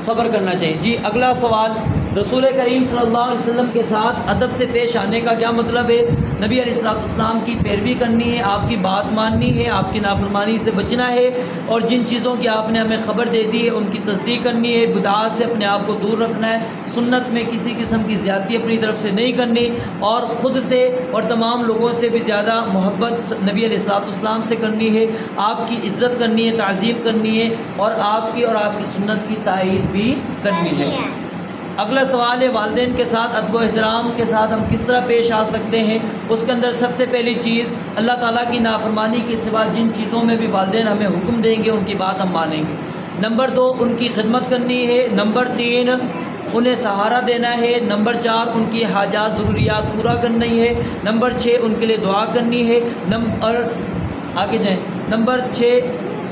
صبر کرنا چاہیے۔ جی اگلا سوال رسول کریم صلی اللہ علیہ وسلم کے ساتھ ادب سے پیش آنے کا کیا مطلب ہے؟ نبی علیہ السلام کی پیروی کرنی ہے، آپ کی بات ماننی ہے، آپ کی نافرمانی سے بچنا ہے، اور جن چیزوں کی آپ نے ہمیں خبر دے دی ہے ان کی تصدیق کرنی ہے، بدعات سے اپنے آپ کو دور رکھنا ہے، سنت میں کسی قسم کی زیادتی اپنی طرف سے نہیں کرنی، اور خود سے اور تمام لوگوں سے بھی زیادہ محبت نبی علیہ السلام سے کرنی ہے، آپ کی عزت کرنی ہے، تعظیم کرنی ہے، اور آپ کی سنت کی تائید بھی کرنی ہے۔ اگلا سوال ہے والدین کے ساتھ ادب و احترام کے ساتھ ہم کس طرح پیش آ سکتے ہیں؟ اس کے اندر سب سے پہلی چیز، اللہ تعالیٰ کی نافرمانی کے سوا جن چیزوں میں بھی والدین ہمیں حکم دیں گے ان کی بات ہم مانیں گے۔ نمبر 2، ان کی خدمت کرنی ہے۔ نمبر 3، انہیں سہارا دینا ہے۔ نمبر 4، ان کی حاجات ضروریات پورا کرنی ہے۔ نمبر 6، ان کے لیے دعا کرنی ہے۔ آگے جائیں۔ نمبر 6،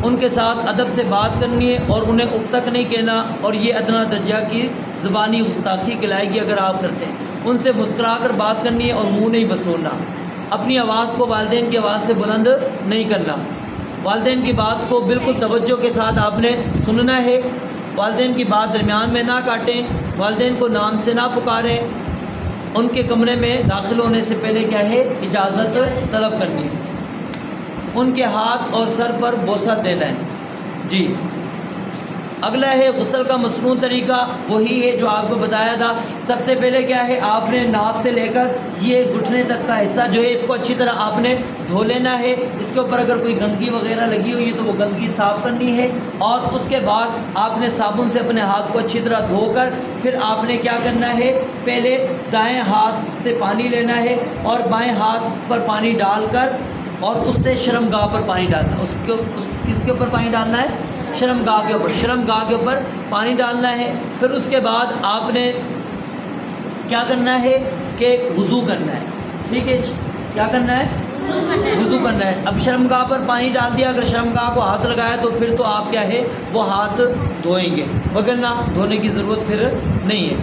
ان کے ساتھ ادب سے بات کرنی ہے اور انہیں اف تک نہیں کہنا، اور یہ ادنا درجہ کی زبانی گستاخی کہلائے گی اگر آپ کرتے ہیں۔ ان سے مسکرا کر بات کرنی ہے اور منہ نہیں بسورنا۔ اپنی آواز کو والدین کی آواز سے بلند نہیں کرنا۔ والدین کی بات کو بالکل توجہ کے ساتھ آپ نے سننا ہے۔ والدین کی بات درمیان میں نہ کاٹیں، والدین کو نام سے نہ پکاریں، ان کے کمرے میں داخل ہونے سے پہلے کیا ہے؟ اجازت طلب کرنی ہے۔ ان کے ہاتھ اور سر پر بوسہ دینا ہے۔ جی، اگلا ہے غسل کا مصنون طریقہ، وہی ہے جو آپ کو بتایا تھا۔ سب سے پہلے کیا ہے؟ آپ نے ناف سے لے کر یہ گھٹنے تک کا حصہ جو ہے اس کو اچھی طرح آپ نے دھو لینا ہے۔ اس کے اوپر اگر کوئی گندگی وغیرہ لگی ہوئی ہے تو وہ گندگی صاف کرنی ہے، اور اس کے بعد آپ نے صابن سے اپنے ہاتھ کو اچھی طرح دھو کر پھر آپ نے کیا کرنا ہے؟ پہلے دائیں ہاتھ سے پانی لینا ہے اور بائیں ہاتھ پر پانی ڈال کر، اور اس سے شرمگاہ پر پانی ڈالنا ہے۔ کس کے اوپر پانی ڈالنا ہے؟ شرمگاہ کے اوپر۔ شرمگاہ کے اوپر پانی ڈالنا ہے۔ پھر اس کے بعد آپ نے کیا کرنا ہے کہ وضو کرنا ہے۔ ٹھیک ہے، کیا کرنا ہے؟ وضو کرنا ہے۔ اب شرمگاہ پر پانی ڈال دیا، اگر شرمگاہ کو ہاتھ لگایا تو پھر تو آپ کیا ہے؟ وہ ہاتھ دھوئیں گے، وگرنہ دھونے کی ضرورت پھر نہیں ہے۔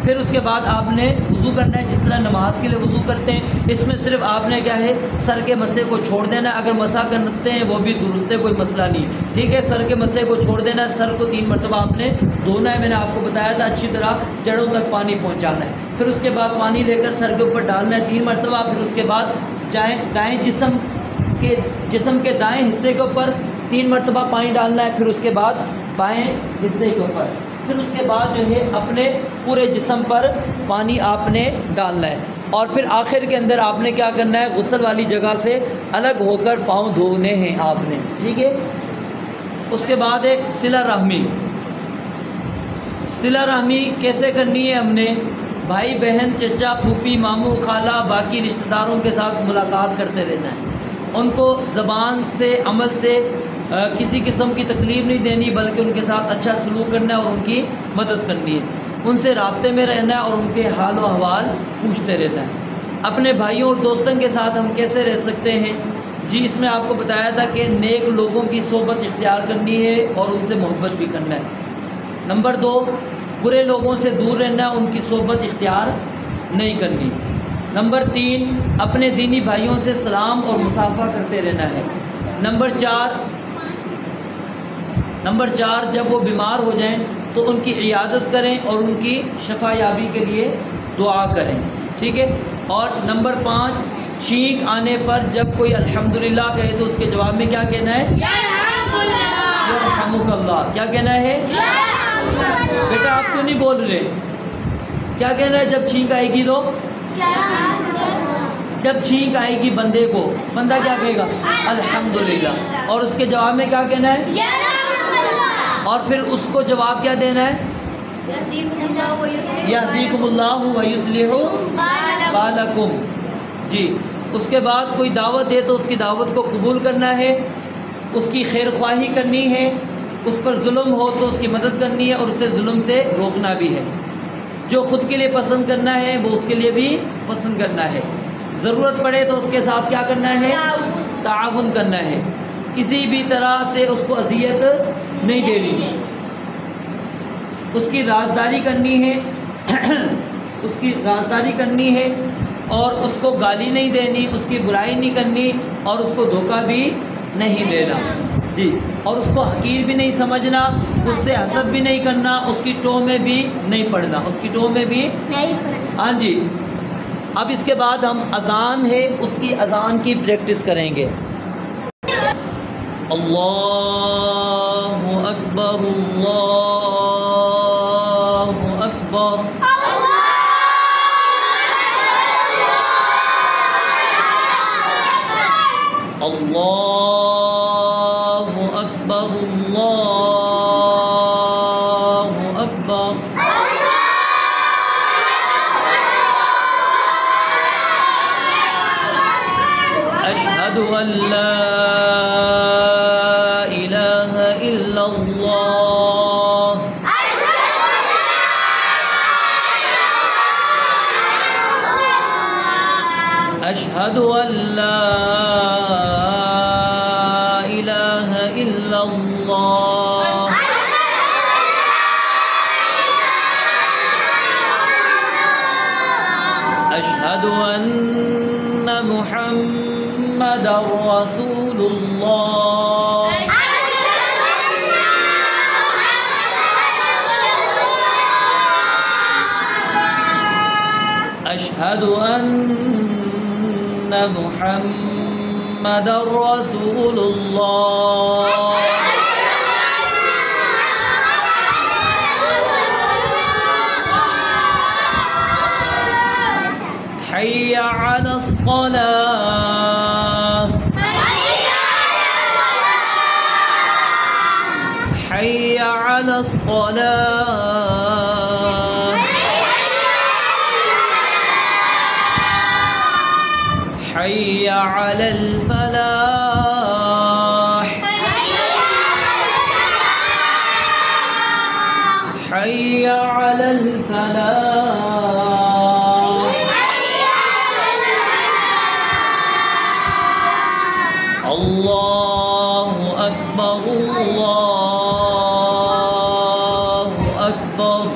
پھر اس کے بعد آپ نے وضو کرنا ہے جس طرح نماز کے لیے وضو کرتے ہیں۔ اس میں صرف آپ نے کیا ہے؟ سر کے مسے کو چھوڑ دینا ہے۔ اگر مسا کرتے ہیں وہ بھی درست ہے، کوئی مسئلہ نہیں ہے۔ ٹھیک ہے، سر کے مسے کو چھوڑ دینا ہے۔ سر کو 3 مرتبہ آپ نے دھونا ہے، میں نے آپ کو بتایا تھا، اچھی طرح جڑوں تک پانی پہنچانا ہے۔ پھر اس کے بعد پانی لے کر سر کے اوپر ڈالنا ہے 3 مرتبہ۔ پھر اس کے بعد دائیں جسم کے دائیں حصے کے اوپر 3 مرتبہ پانی ڈالنا ہے۔ پھر اس کے بعد بائیں حصے کے اوپر، پھر اس کے بعد جو ہے اپنے پورے جسم پر پانی آپ نے ڈالنا ہے، اور پھر آخر کے اندر آپ نے کیا کرنا ہے؟ غسل والی جگہ سے الگ ہو کر پاؤں دھونے ہیں آپ نے۔ ٹھیک ہے، اس کے بعد ہے صلہ رحمی۔ صلہ رحمی کیسے کرنی ہے؟ ہم نے بھائی بہن، چچا، پھوپھی، ماموں، خالہ، باقی رشتہ داروں کے ساتھ ملاقات کرتے رہنا ہے۔ ان کو زبان سے، عمل سے کسی قسم کی تکلیف نہیں دینی، بلکہ ان کے ساتھ اچھا سلوک کرنا ہے اور ان کی مدد کرنی ہے۔ ان سے رابطے میں رہنا ہے اور ان کے حال و احوال پوچھتے رہنا ہے۔ اپنے بھائیوں اور دوستوں کے ساتھ ہم کیسے رہ سکتے ہیں؟ جی، اس میں آپ کو بتایا تھا کہ نیک لوگوں کی صحبت اختیار کرنی ہے اور ان سے محبت بھی کرنا ہے۔ نمبر 2، برے لوگوں سے دور رہنا ہے، ان کی صحبت اختیار نہیں کرنی۔ نمبر 3، اپنے دینی بھائیوں سے سلام اور مصافحہ کرتے رہنا ہے۔ نمبر 4، جب وہ بیمار ہو جائیں تو ان کی عیادت کریں اور ان کی شفا یابی کے لیے دعا کریں۔ ٹھیک ہے، اور نمبر 5، چھینک آنے پر جب کوئی الحمدللہ کہے تو اس کے جواب میں کیا کہنا ہے؟ یرحمک اللہ۔ کیا کہنا ہے؟ بیٹا آپ کیوں نہیں بول رہے؟ کیا کہنا ہے جب چھینک آئے گی تو؟ جب چھینک آئے گی بندے کو، بندہ کیا کہے گا؟ الحمدللہ۔ اور اس کے جواب میں کیا کہنا ہے؟ اور پھر اس کو جواب کیا دینا ہے؟ یہدیکم اللہ ویصلح بالکم۔ جی، اس کے بعد کوئی دعوت دے تو اس کی دعوت کو قبول کرنا ہے، اس کی خیر خواہی کرنی ہے، اس پر ظلم ہو تو اس کی مدد کرنی ہے اور اسے ظلم سے روکنا بھی ہے۔ جو خود کے لیے پسند کرنا ہے وہ اس کے لیے بھی پسند کرنا ہے۔ ضرورت پڑے تو اس کے ساتھ کیا کرنا ہے؟ تعاون کرنا ہے۔ کسی بھی طرح سے اس کو اذیت نہیں دینی، اس کی رازداری کرنی ہے اس کی رازداری کرنی ہے، اور اس کو گالی نہیں دینی، اس کی برائی نہیں کرنی، اور اس کو دھوکہ بھی نہیں دینا۔ جی، اور اس کو حقیر بھی نہیں سمجھنا اس سے حسد بھی نہیں کرنا، اس کی ٹو میں بھی نہیں پڑھنا، اس کی ٹو میں بھی نہیں پڑھنا۔ ہاں جی۔ اب اس کے بعد ہم اذان ہے اس کی اذان کی پریکٹس کریں گے۔ اللہ اکبر اللہ اکبر اللہ اکبر اللہ اکبر اشہد ان لا الہ الا اللہ اشہد ان لا الہ الا اللہ اشہد ان محمد رسول اللہ اشہد ان محمد رسول اللہ حی علی الصلاة حی علی الصلاة حی علی الفلاح حی علی الفلاح اللہ اکبر اللہ اکبر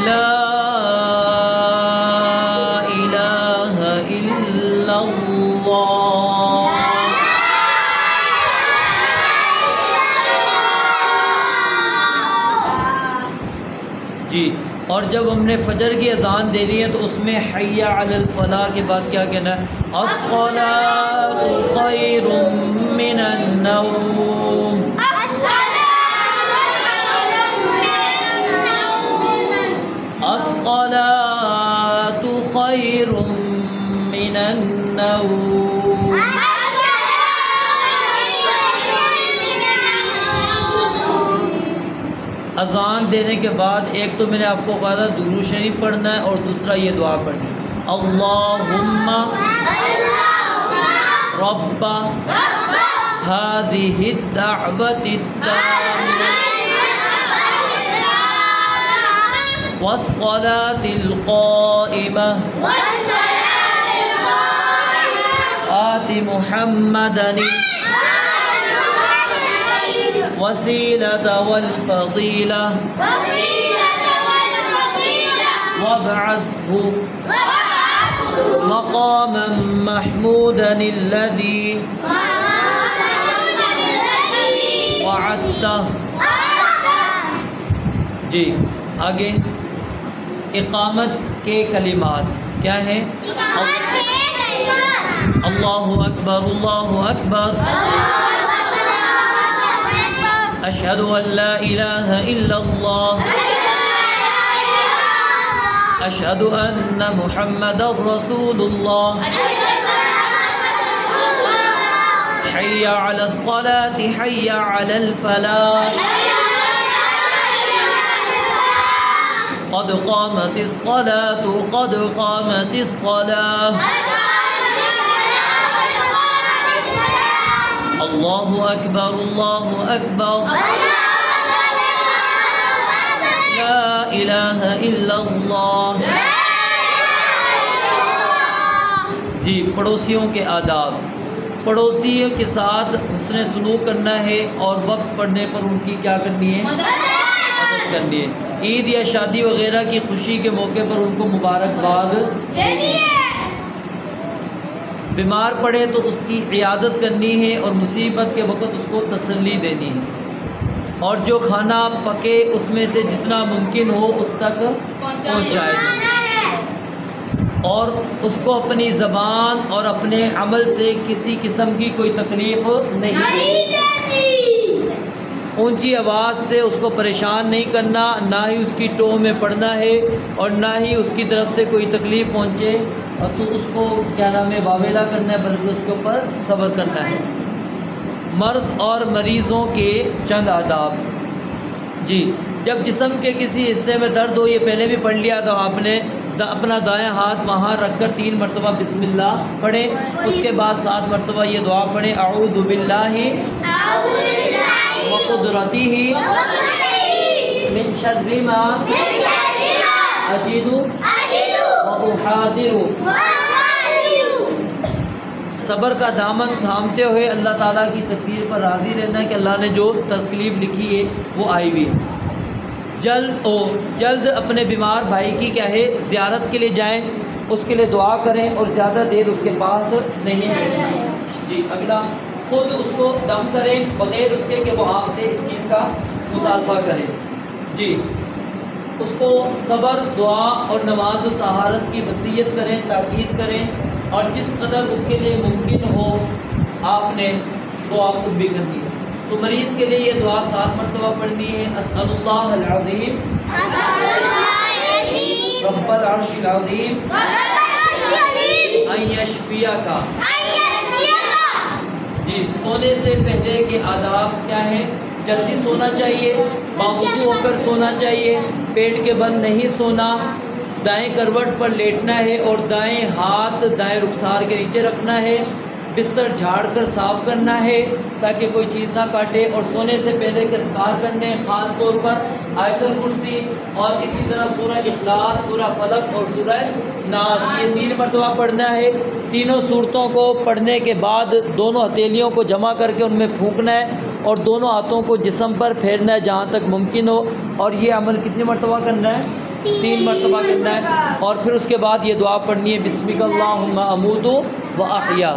لا الہ الا اللہ جی۔ اور جب ہم نے فجر کی اذان دینی ہے تو اس میں حی علی الفلاح کے بعد کیا کہنا ہے؟ الصلاۃ خیر من النوم الصلاۃ خیر من النوم اذان دینے کے بعد ایک تو میں نے آپ کو کہا تھا درود شریف پڑھنا ہے اور دوسرا یہ دعا پڑھنی ہے اللہم رب هذه الدعوة التامة والصلاة القائمة آت محمدا وسيلة والفضيلة وابعثه مقاما محمودا الذي وعدته جی۔ آگے اقامت کے کلمات کیا ہیں؟ اللہ اکبر اللہ اکبر اشہد ان لا الہ الا اللہ اشہد ان محمد رسول اللہ حی علی الصلاة حی علی الفلاح قد قامت الصلاة قد قامت الصلاة اللہ اکبر اللہ اکبر لا الہ الا اللہ جی۔ پڑوسیوں کے آداب، پڑوسیوں کے ساتھ حسن سلوک کرنا ہے اور وقت پڑھنے پر ان کی کیا کرنی ہے؟ مدد کرنی ہے۔ عید یا شادی وغیرہ کی خوشی کے موقع پر ان کو مبارکباد دینی ہے۔ بیمار پڑے تو اس کی عیادت کرنی ہے اور مصیبت کے وقت اس کو تسلی دینی ہے، اور جو کھانا پکے اس میں سے جتنا ممکن ہو اس تک پہنچائے دیں، اور اس کو اپنی زبان اور اپنے عمل سے کسی قسم کی کوئی تکلیف نہیں دینی، اونچی آواز سے اس کو پریشان نہیں کرنا، نہ ہی اس کی ٹو میں پڑنا ہے اور نہ ہی اس کی طرف سے کوئی تکلیف پہنچے اور تو اس کو کیا نام ہے واویلا کرنا ہے، بلکہ اس کے اوپر صبر کرنا ہے۔ مرض اور مریضوں کے چند آداب۔ جی، جب جسم کے کسی حصے میں درد ہو، یہ پہلے بھی پڑھ لیا تو آپ نے اپنا دائیں ہاتھ وہاں رکھ کر 3 مرتبہ بسم اللہ پڑھیں، اس کے بعد 7 مرتبہ یہ دعا پڑھیں، اعوذ باللہ وقدرتہ من شر ما اجد واحاذر۔ صبر کا دامن تھامتے ہوئے اللہ تعالیٰ کی تقدیر پر راضی رہنا ہے کہ اللہ نے جو تکلیف لکھی ہے وہ آئی ہوئی ہے۔ جلد اپنے بیمار بھائی کی کیا ہے زیارت کے لیے جائیں، اس کے لیے دعا کریں اور زیادہ دیر اس کے پاس نہیں بیٹھنا۔ جی، اگلا، خود اس کو دم کریں بغیر اس کے کہ وہ آپ سے اس چیز کا مطالبہ کریں۔ جی، اس کو صبر، دعا اور نماز و طہارت کی وصیت کریں، تاکید کریں، اور جس قدر اس کے لیے ممکن ہو آپ نے دعا خود بھی کرنی ہے۔ تو مریض کے لیے یہ دعا 7 مرتبہ پڑھنی ہے، اسأل اللہ العظیم رب العرش العظیم ان یشفیک۔ جی، سونے سے پہلے کے آداب کیا ہیں؟ جلدی سونا چاہیے، باوضو ہو کر سونا چاہیے، پیٹ کے بل نہیں سونا، دائیں کروٹ پر لیٹنا ہے اور دائیں ہاتھ دائیں رخسار کے نیچے رکھنا ہے، بستر جھاڑ کر صاف کرنا ہے تاکہ کوئی چیز نہ کاٹے، اور سونے سے پہلے کے اذکار کرنے، خاص طور پر آیت الکرسی اور اسی طرح سورہ اخلاص، سورہ فلق اور سورہ ناس، یہ 3 مرتبہ پڑھنا ہے۔ تینوں صورتوں کو پڑھنے کے بعد دونوں ہتھیلیوں کو جمع کر کے ان میں پھونکنا ہے اور دونوں ہاتھوں کو جسم پر پھیرنا ہے جہاں تک ممکن ہو، اور یہ عمل کتنی مرتبہ کرنا ہے؟ 3 مرتبہ کرنا ہے، اور پھر اس کے بعد یہ دعا پڑھنی ہے، بسمک اللہم اموت و احیا۔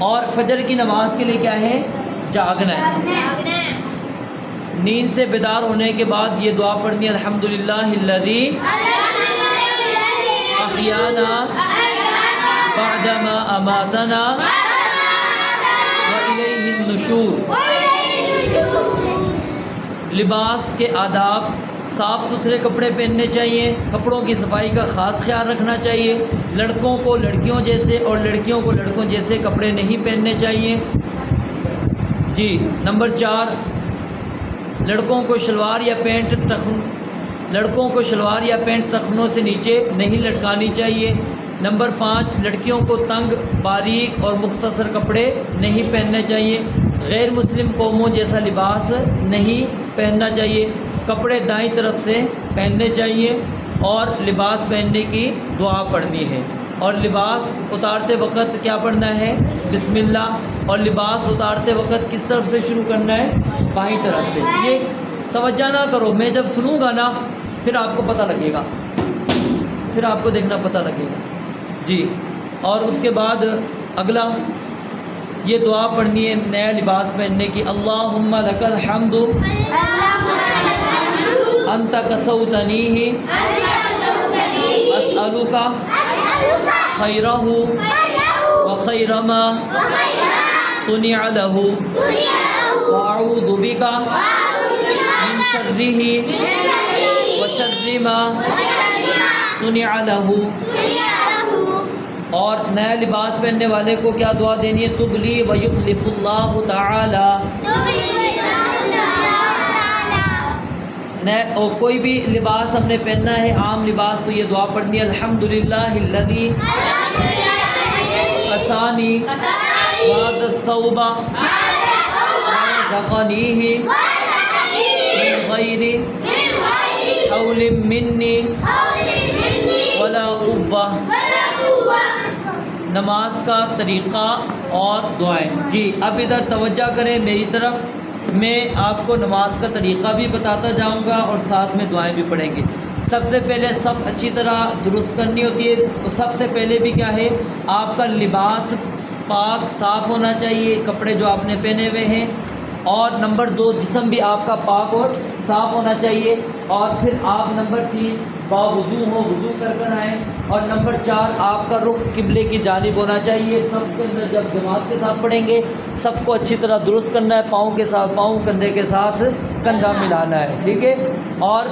اور فجر کی نماز کے لیے کیا ہے؟ جاگنا ہے۔ نیند سے بیدار ہونے کے بعد یہ دعا پڑھنی ہے، الحمدللہ الذی احیانا بعدما اماتنا والیہ النشور۔ لباس کے آداب، صاف ستھرے کپڑے پہننے چاہیے، کپڑوں کی صفائی کا خاص خیال رکھنا چاہیے، لڑکوں کو لڑکیوں جیسے اور لڑکیوں کو لڑکوں جیسے کپڑے نہیں پہننے چاہیے۔ جی، نمبر 4، لڑکوں کو شلوار یا پینٹ ٹخنوں سے نیچے نہیں لٹکانی چاہیے۔ نمبر 5، لڑکیوں کو تنگ، باریک اور مختصر کپڑے نہیں پہننے چاہیے، غیر مسلم قوموں جیسا لباس نہیں پہننا چاہیے، کپڑے دائیں طرف سے پہننے چاہیے، اور لباس پہننے کی دعا پڑھنی ہے، اور لباس اتارتے وقت کیا پڑھنا ہے؟ بسم اللہ، اور لباس اتارتے وقت کس طرف سے شروع کرنا ہے؟ بائیں طرف سے۔ یہ توجہ نہ کرو، میں جب سنوں گا نا پھر آپ کو پتہ لگے گا، پھر آپ کو دیکھنا پتہ لگے گا۔ جی، اور اس کے بعد اگلا یہ دعا پڑھنی ہے نیا لباس پہننے کی، اللہم لک الحمد انت کسوتنیہ اسألک خیرہ وخیر ما صنع لہ واعوذ بک من شرہ وشر ما صنع لہ۔ اور نیا لباس پہننے والے کو کیا دعا دینی ہے؟ تبلی ویخلف اللہ تعالی۔ اور کوئی بھی لباس ہم نے پہننا ہے، عام لباس، تو یہ دعا پڑھنی ہے، الحمدللہ الذی کسانی بعد الثوب رزقنیہ من غیر حول منی ولا قوہ۔ نماز کا طریقہ اور دعائیں۔ جی، اب ادھر توجہ کریں میری طرف، میں آپ کو نماز کا طریقہ بھی بتاتا جاؤں گا اور ساتھ میں دعائیں بھی پڑھیں گے۔ سب سے پہلے صف اچھی طرح درست کرنی ہوتی ہے۔ سب سے پہلے بھی کیا ہے، آپ کا لباس پاک صاف ہونا چاہیے، کپڑے جو آپ نے پہنے ہوئے ہیں، اور نمبر 2 جسم بھی آپ کا پاک اور صاف ہونا چاہیے، اور پھر آپ نمبر 3 باوضو ہو، وضو کر آئیں، اور نمبر 4 آپ کا رخ قبلے کی جانب ہونا چاہیے۔ سب کے اندر جب جماعت کے ساتھ پڑھیں گے سب کو اچھی طرح درست کرنا ہے، پاؤں کے ساتھ پاؤں، کندھے کے ساتھ کندھا ملانا ہے، ٹھیک ہے۔ اور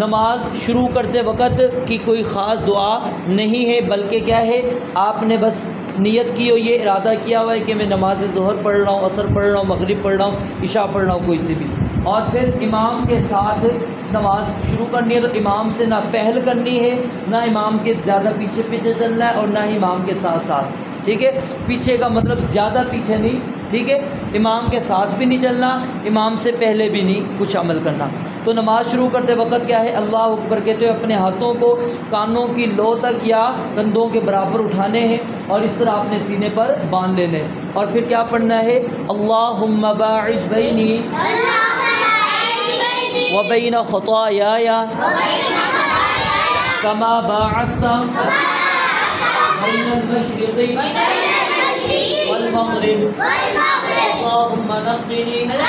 نماز شروع کرتے وقت کی کوئی خاص دعا نہیں ہے، بلکہ کیا ہے، آپ نے بس نیت کی ہو، یہ ارادہ کیا ہوا ہے کہ میں نماز ظہر پڑھ رہا ہوں، عصر پڑھ رہا ہوں، مغرب پڑھ رہا ہوں، عشاء پڑھ رہا ہوں، کوئی سے بھی، اور پھر امام کے ساتھ نماز شروع کرنی ہے۔ تو امام سے نہ پہل کرنی ہے، نہ امام کے زیادہ پیچھے پیچھے چلنا ہے، اور نہ ہی امام کے ساتھ ساتھ، ٹھیک ہے۔ پیچھے کا مطلب زیادہ پیچھے نہیں، ٹھیک ہے، امام کے ساتھ بھی نہیں چلنا، امام سے پہلے بھی نہیں کچھ عمل کرنا۔ تو نماز شروع کرتے وقت کیا ہے، اللہ اکبر کہتے ہوئے اپنے ہاتھوں کو کانوں کی لو تک یا کندھوں کے برابر اٹھانے ہیں، اور اس طرح اپنے سینے پر باندھ لینے، اور پھر کیا پڑھنا ہے، اللہم باعث بینی وبین خطایای کما باعثت بین المشرق والمغرب اللہم نقنی من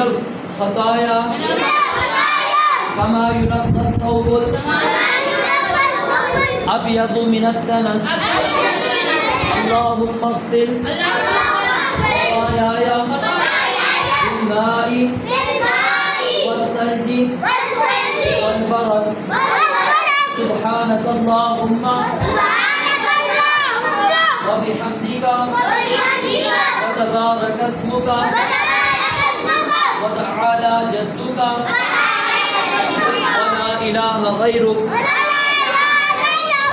الخطایا کما ینقی الثوب الابیض من الدنس اللہم اغسل خطایای بالماء والثلج والبرد سبحانک اللہم وبحمدک وتبارک اسمک وتعالی جدک ولا الہ غیرک۔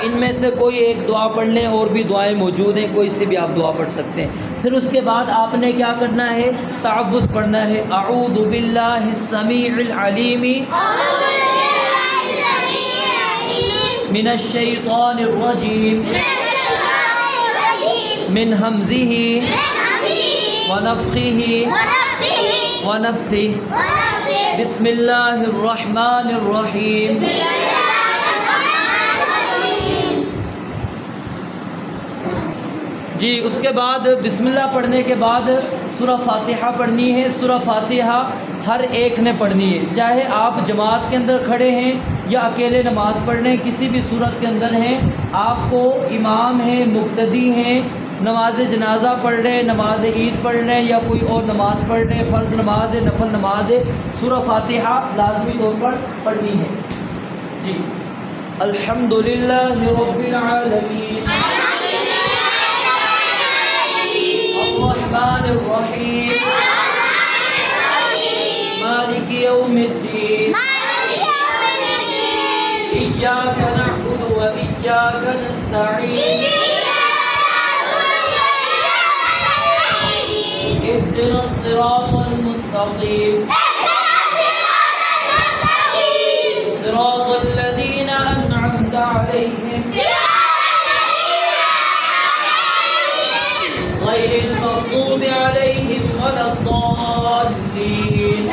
ان میں سے کوئی ایک دعا پڑھ لیں، اور بھی دعائیں موجود ہیں، کوئی سے بھی آپ دعا پڑھ سکتے ہیں۔ پھر اس کے بعد آپ نے کیا کرنا ہے، تعوذ پڑھنا ہے، اعوذ باللہ السمیع العلیم من الشیطان الرجیم من ہمزہ ونفخہ ونفثہ بسم اللہ الرحمن الرحیم۔ جی اس کے بعد بسم اللہ پڑھنے کے بعد سورہ فاتحہ پڑھنی ہے۔ سورہ فاتحہ ہر ایک نے پڑھنی ہے، چاہے آپ جماعت کے اندر کھڑے ہیں یا اکیلے نماز پڑھ رہے ہیں، کسی بھی صورت کے اندر ہیں، آپ کو امام ہیں، مقتدی ہیں، نماز جنازہ پڑھ رہے ہیں، نماز عید پڑھ رہے ہیں، یا کوئی اور نماز پڑھ رہے ہیں، فرض نماز ہے، نفل نماز ہے، سورہ فاتحہ لازمی طور پر پڑھنی ہے۔ جی الحمدللہ رب العالمین الرحمن الرحیم مالک یوم الدین ایاک نعبد و ایاک نستعین اهدنا الصراط المستقیم صراط الذین انعمت علیہم غیر المغضوب علیہم ولا الضالین۔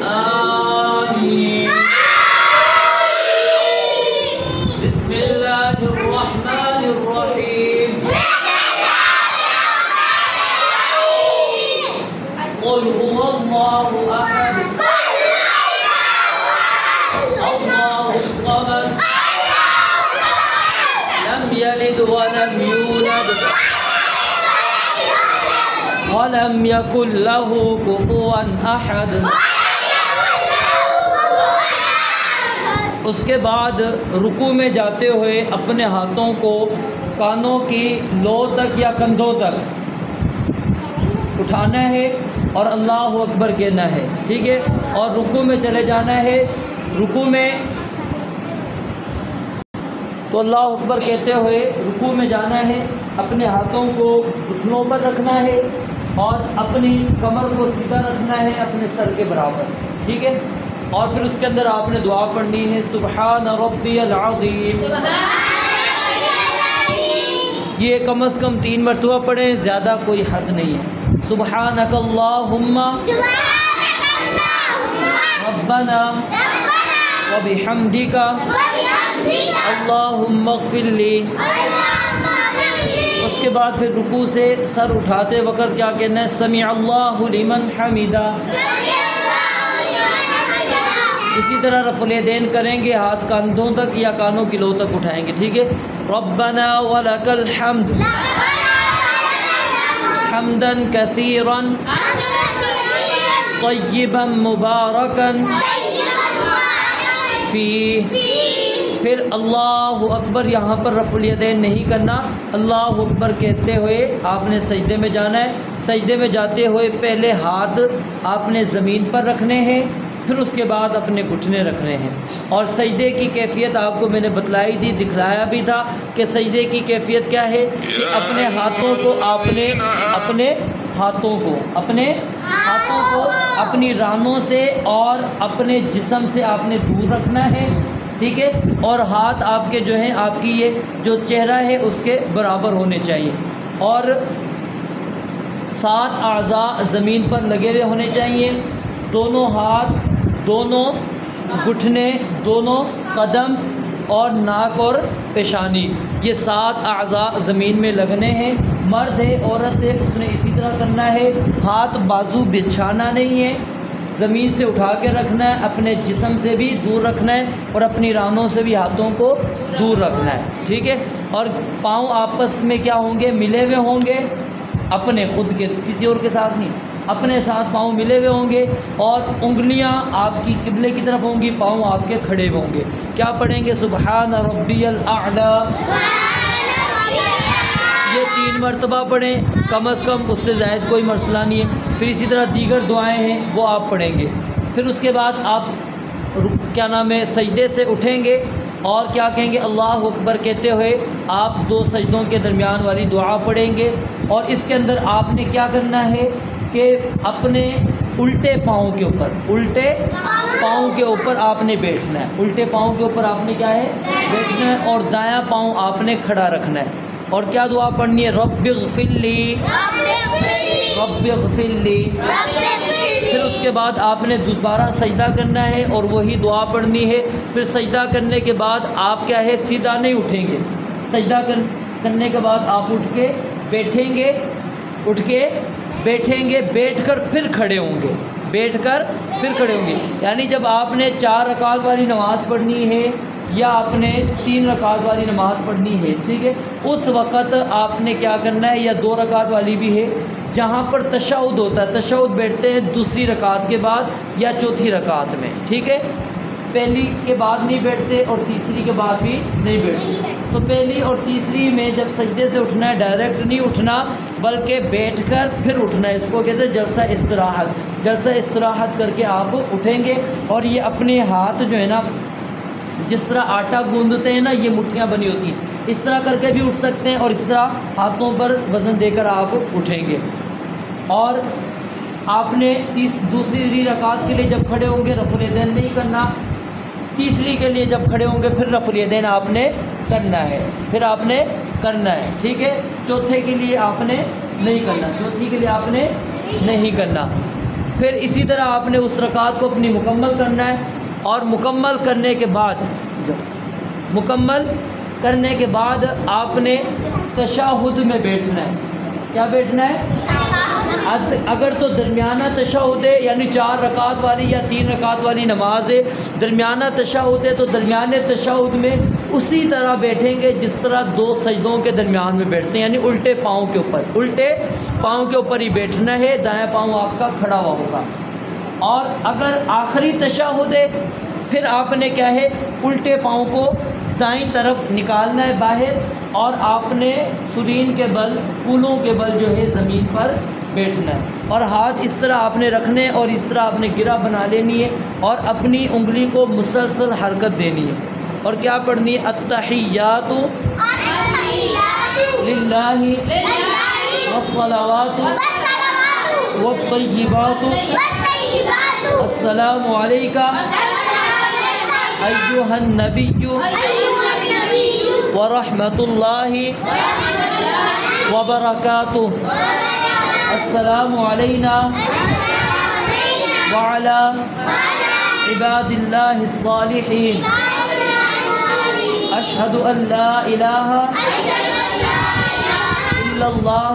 آمین۔ بسم اللہ الرحمن الرحیم قل هو اللہ احد اللہ الصمد لم يلد ولم يولد ولم يكن له كفوا احد۔ اس کے بعد رکوع میں جاتے ہوئے اپنے ہاتھوں کو کانوں کی لو تک یا کندھوں تک اٹھانا ہے اور اللہ اکبر کہنا ہے، ٹھیک ہے، اور رکوع میں چلے جانا ہے۔ رکوع میں تو اللہ اکبر کہتے ہوئے رکوع میں جانا ہے، اپنے ہاتھوں کو گھٹنوں پر رکھنا ہے اور اپنی کمر کو سیدھا رکھنا ہے اپنے سر کے برابر، ٹھیک ہے، اور پھر اس کے اندر آپ نے دعا پڑھنی ہے، سبحان ربی العظیم یہ کم از کم 3 مرتبہ پڑھیں، زیادہ کوئی حد نہیں ہے۔ سبحانک اللہم ربنا وبحمدک اللہم اغفر لی۔ اس کے بعد پھر رکوع سے سر اٹھاتے وقت کیا کہنا ہے؟ سمع اللہ لمن حمدہ۔ اسی طرح رفع الیدین کریں گے، ہاتھ کاندھوں تک یا کانوں کی لو تک اٹھائیں گے، ٹھیک ہے؟ ربنا ولک الحمد حمدا کثیرا طیبا مبارکا فیہ۔ پھر اللہ اکبر، یہاں پر رفع الیدین نہیں کرنا، اللہ اکبر کہتے ہوئے آپ نے سجدے میں جانا ہے۔ سجدے میں جاتے ہوئے پہلے ہاتھ آپ نے زمین پر رکھنے ہیں، پھر اس کے بعد اپنے گھٹنے رکھنے ہیں۔ اور سجدے کی کیفیت آپ کو میں نے بتلائی دی، دکھلایا بھی تھا کہ سجدے کی کیفیت کیا ہے، کہ اپنے ہاتھوں کو اپنی رانوں سے اور اپنے جسم سے آپ نے دور رکھنا ہے، ٹھیک ہے؟ اور ہاتھ آپ کے جو ہیں، آپ کی یہ جو چہرہ ہے اس کے برابر ہونے چاہیے، اور 7 اعضاء زمین پر لگے ہوئے ہونے چاہیے، دونوں ہاتھ، دونوں گھٹنے، دونوں قدم اور ناک اور پیشانی، یہ 7 اعضاء زمین میں لگنے ہیں۔ مرد ہے عورت ہے اس نے اسی طرح کرنا ہے۔ ہاتھ بازو بچھانا نہیں ہے، زمین سے اٹھا کے رکھنا ہے، اپنے جسم سے بھی دور رکھنا ہے اور اپنی رانوں سے بھی ہاتھوں کو دور رکھنا ہے، ٹھیک ہے؟ اور پاؤں آپس میں کیا ہوں گے؟ ملے ہوئے ہوں گے، اپنے خود کے، کسی اور کے ساتھ نہیں، اپنے ساتھ پاؤں ملے ہوئے ہوں گے، اور انگلیاں آپ کی قبلے کی طرف ہوں گی، پاؤں آپ کے کھڑے ہوئے ہوں گے۔ کیا پڑھیں گے؟ سبحان ربی الاعلی، یہ 3 مرتبہ پڑھیں، کم از کم، اس سے زائد کوئی مسئلہ نہیں ہے۔ پھر اسی طرح دیگر دعائیں ہیں وہ آپ پڑھیں گے۔ پھر اس کے بعد آپ کیا نام ہے، سجدے سے اٹھیں گے اور کیا کہیں گے؟ اللہ اکبر کہتے ہوئے آپ 2 سجدوں کے درمیان والی دعا پڑھیں گے، اور اس کے اندر آپ نے کیا کرنا ہے کہ اپنے الٹے پاؤں کے اوپر آپ نے بیٹھنا ہے، الٹے پاؤں کے اوپر آپ نے کیا ہے؟ بیٹھنا ہے، اور دایاں پاؤں آپ نے کھڑا رکھنا ہے۔ اور کیا دعا پڑھنی ہے؟ رب اغفر لی، رب اغفر لی۔ پھر اس کے بعد آپ نے دوبارہ سجدہ کرنا ہے اور وہی دعا پڑھنی ہے۔ پھر سجدہ کرنے کے بعد آپ کیا ہے؟ سیدھا نہیں اٹھیں گے، سجدہ کرنے کے بعد آپ اٹھ کے بیٹھیں گے، بیٹھ کر پھر کھڑے ہوں گے، یعنی جب آپ نے 4 رکعت والی نماز پڑھنی ہے یا آپ نے 3 رکعت والی نماز پڑھنی ہے، ٹھیک ہے، اس وقت آپ نے کیا کرنا ہے، یا 2 رکعت والی بھی ہے، جہاں پر تشہد ہوتا ہے، تشہد بیٹھتے ہیں دوسری رکعت کے بعد یا چوتھی رکعت میں، ٹھیک ہے؟ پہلی کے بعد نہیں بیٹھتے اور تیسری کے بعد بھی نہیں بیٹھتے۔ تو پہلی اور تیسری میں جب سجدے سے اٹھنا ہے، ڈائریکٹ نہیں اٹھنا بلکہ بیٹھ کر پھر اٹھنا ہے، اس کو کہتے ہیں جلسہ استراحت۔ جلسہ استراحت کر کے آپ اٹھیں گے، اور یہ اپنے ہاتھ جو ہے نا، جس طرح آٹا گوندھتے ہیں نا، یہ مٹھیاں بنی ہوتی ہیں، اس طرح کر کے بھی اٹھ سکتے ہیں، اور اس طرح ہاتھوں پر وزن دے کر آپ اٹھیں گے۔ اور آپ نے دوسری رکعت کے لیے جب کھڑے ہوں گے رفع الیدین نہیں کرنا، تیسری کے لیے جب کھڑے ہوں گے پھر رفع الیدین آپ نے کرنا ہے، ٹھیک ہے؟ چوتھے کے لیے آپ نے نہیں کرنا، چوتھی کے لیے آپ نے نہیں کرنا۔ پھر اسی طرح آپ نے اس رکعت کو اپنی مکمل کرنا ہے، اور مکمل کرنے کے بعد آپ نے تشہد میں بیٹھنا ہے۔ کیا بیٹھنا ہے؟ اگر تو درمیانہ تشہد ہے، یعنی 4 رکعت والی یا 3 رکعت والی نماز ہے، درمیانہ تشہد ہے، تو درمیانے تشہد میں اسی طرح بیٹھیں گے جس طرح 2 سجدوں کے درمیان میں بیٹھتے ہیں، یعنی الٹے پاؤں کے اوپر ہی بیٹھنا ہے، دایاں پاؤں آپ کا کھڑا ہوا ہوگا۔ اور اگر آخری تشہد ہے، پھر آپ نے کیا ہے؟ الٹے پاؤں کو دائیں طرف نکالنا ہے باہر، اور آپ نے سرین کے بل، کولوں کے بل جو ہے زمین پر بیٹھنا ہے، اور ہاتھ اس طرح آپ نے رکھنے، اور اس طرح آپ نے گرہ بنا لینی ہے، اور اپنی انگلی کو مسلسل حرکت دینی ہے۔ اور کیا پڑھنی ہے؟ التحیات للہ والصلوات والطیبات السلام علیکہ ایھا النبی ورحمۃ اللہ وبركاته. السلام علينا وعلى عباد الله الصالحين. أشهد أن لا إله إلا الله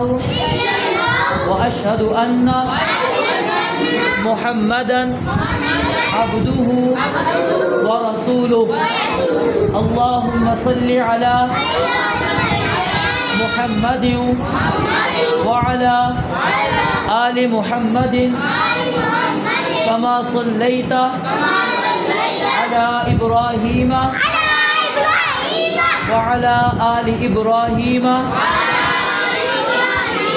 وأشهد أن محمدا عبده ورسوله. اللهم صل على محمد وعلى آل محمد كما صليت على إبراهيم وعلى آل إبراهيم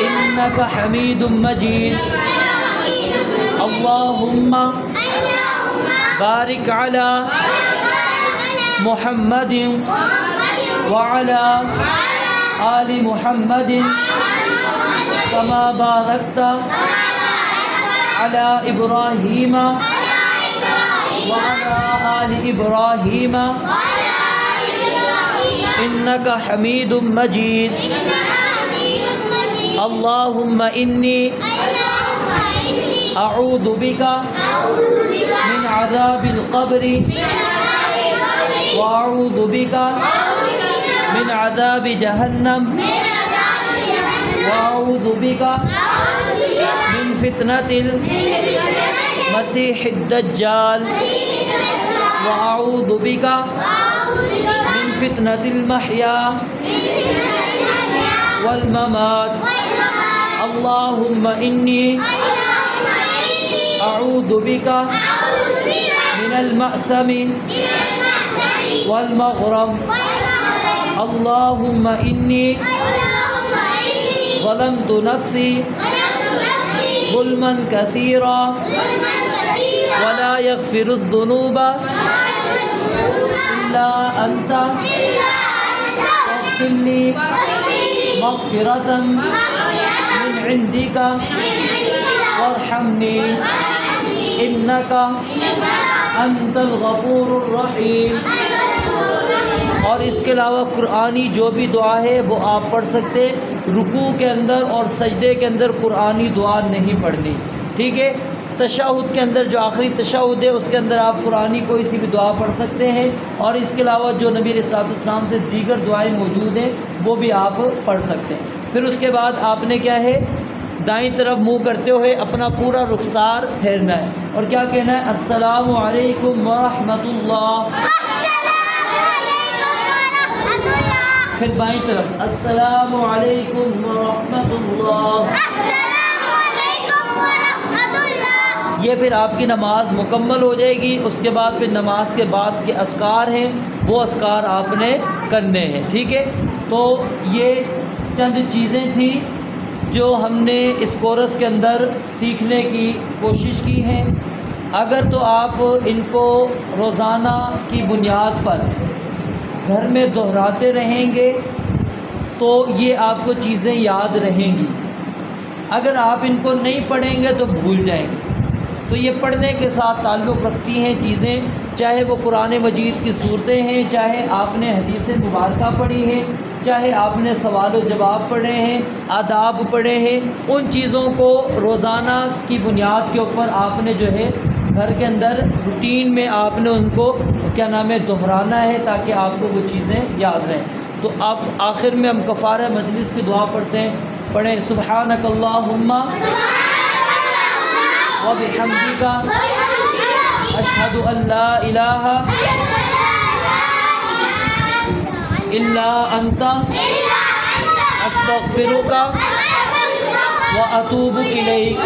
إنك حميد مجيد. اللهم بارك على محمد وعلى آل محمد كما باركت على إبراهيم وعلى آل إبراهيم إنك حميد مجيد. اللهم إني أعوذ بك من عذاب القبر وأعوذ بك من عذاب جهنم وأعوذ بك من فتنة المسيح الدجال وأعوذ بك من فتنة المحيا والممات. اللهم إني أعوذ بك من المأثم والمغرم. اللهم إني ظلمت نفسي ظلما كثيرا ولا يغفر الذنوب إلا أنت فاغفر لي مغفرة من عندك وارحمني إنك أنت الغفور الرحيم. اور اس کے علاوہ قرآنی جو بھی دعا ہے وہ آپ پڑھ سکتے. رکوع کے اندر اور سجدے کے اندر قرآنی دعا نہیں پڑھنی. ٹھیک ہے. تشہد کے اندر جو آخری تشہد ہے اس کے اندر آپ قرآنی کوئی سی بھی دعا پڑھ سکتے ہیں. اور اس کے علاوہ جو نبی علیہ الصلوۃ والسلام سے دیگر دعائیں موجود ہیں وہ بھی آپ پڑھ سکتے ہیں. پھر اس کے بعد آپ نے کیا ہے دائیں طرف منہ کرتے ہوئے اپنا پورا رخسار پھیرنا ہے اور کیا کہنا ہے السلام علیکم ورحمۃ اللہ. پھر بائیں طرف السلام علیکم ورحمۃ اللہ. یہ پھر آپ کی نماز مکمل ہو جائے گی. اس کے بعد پھر نماز کے بعد کے اذکار ہیں وہ اذکار آپ نے کرنے ہیں. ٹھیک ہے. تو یہ چند چیزیں تھیں جو ہم نے اس کورس کے اندر سیکھنے کی کوشش کی ہے. اگر تو آپ ان کو روزانہ کی بنیاد پر گھر میں دہراتے رہیں گے تو یہ آپ کو چیزیں یاد رہیں گی. اگر آپ ان کو نہیں پڑھیں گے تو بھول جائیں گے. تو یہ پڑھنے کے ساتھ تعلق رکھتی ہیں چیزیں, چاہے وہ قرآن مجید کی صورتیں ہیں, چاہے آپ نے حدیث مبارکہ پڑھی ہیں, چاہے آپ نے سوال و جواب پڑھے ہیں, آداب پڑھے ہیں. ان چیزوں کو روزانہ کی بنیاد کے اوپر آپ نے جو ہے گھر کے اندر روٹین میں آپ نے ان کو کیا نام ہے دہرانا ہے تاکہ آپ کو وہ چیزیں یاد رہیں. تو آپ آخر میں ہم کفارہ مجلس کی دعا پڑھتے ہیں. پڑھیں سبحانک اللہم وبحمدک اشہد ان لا الہ الا انت استغفرک واتوب الیک.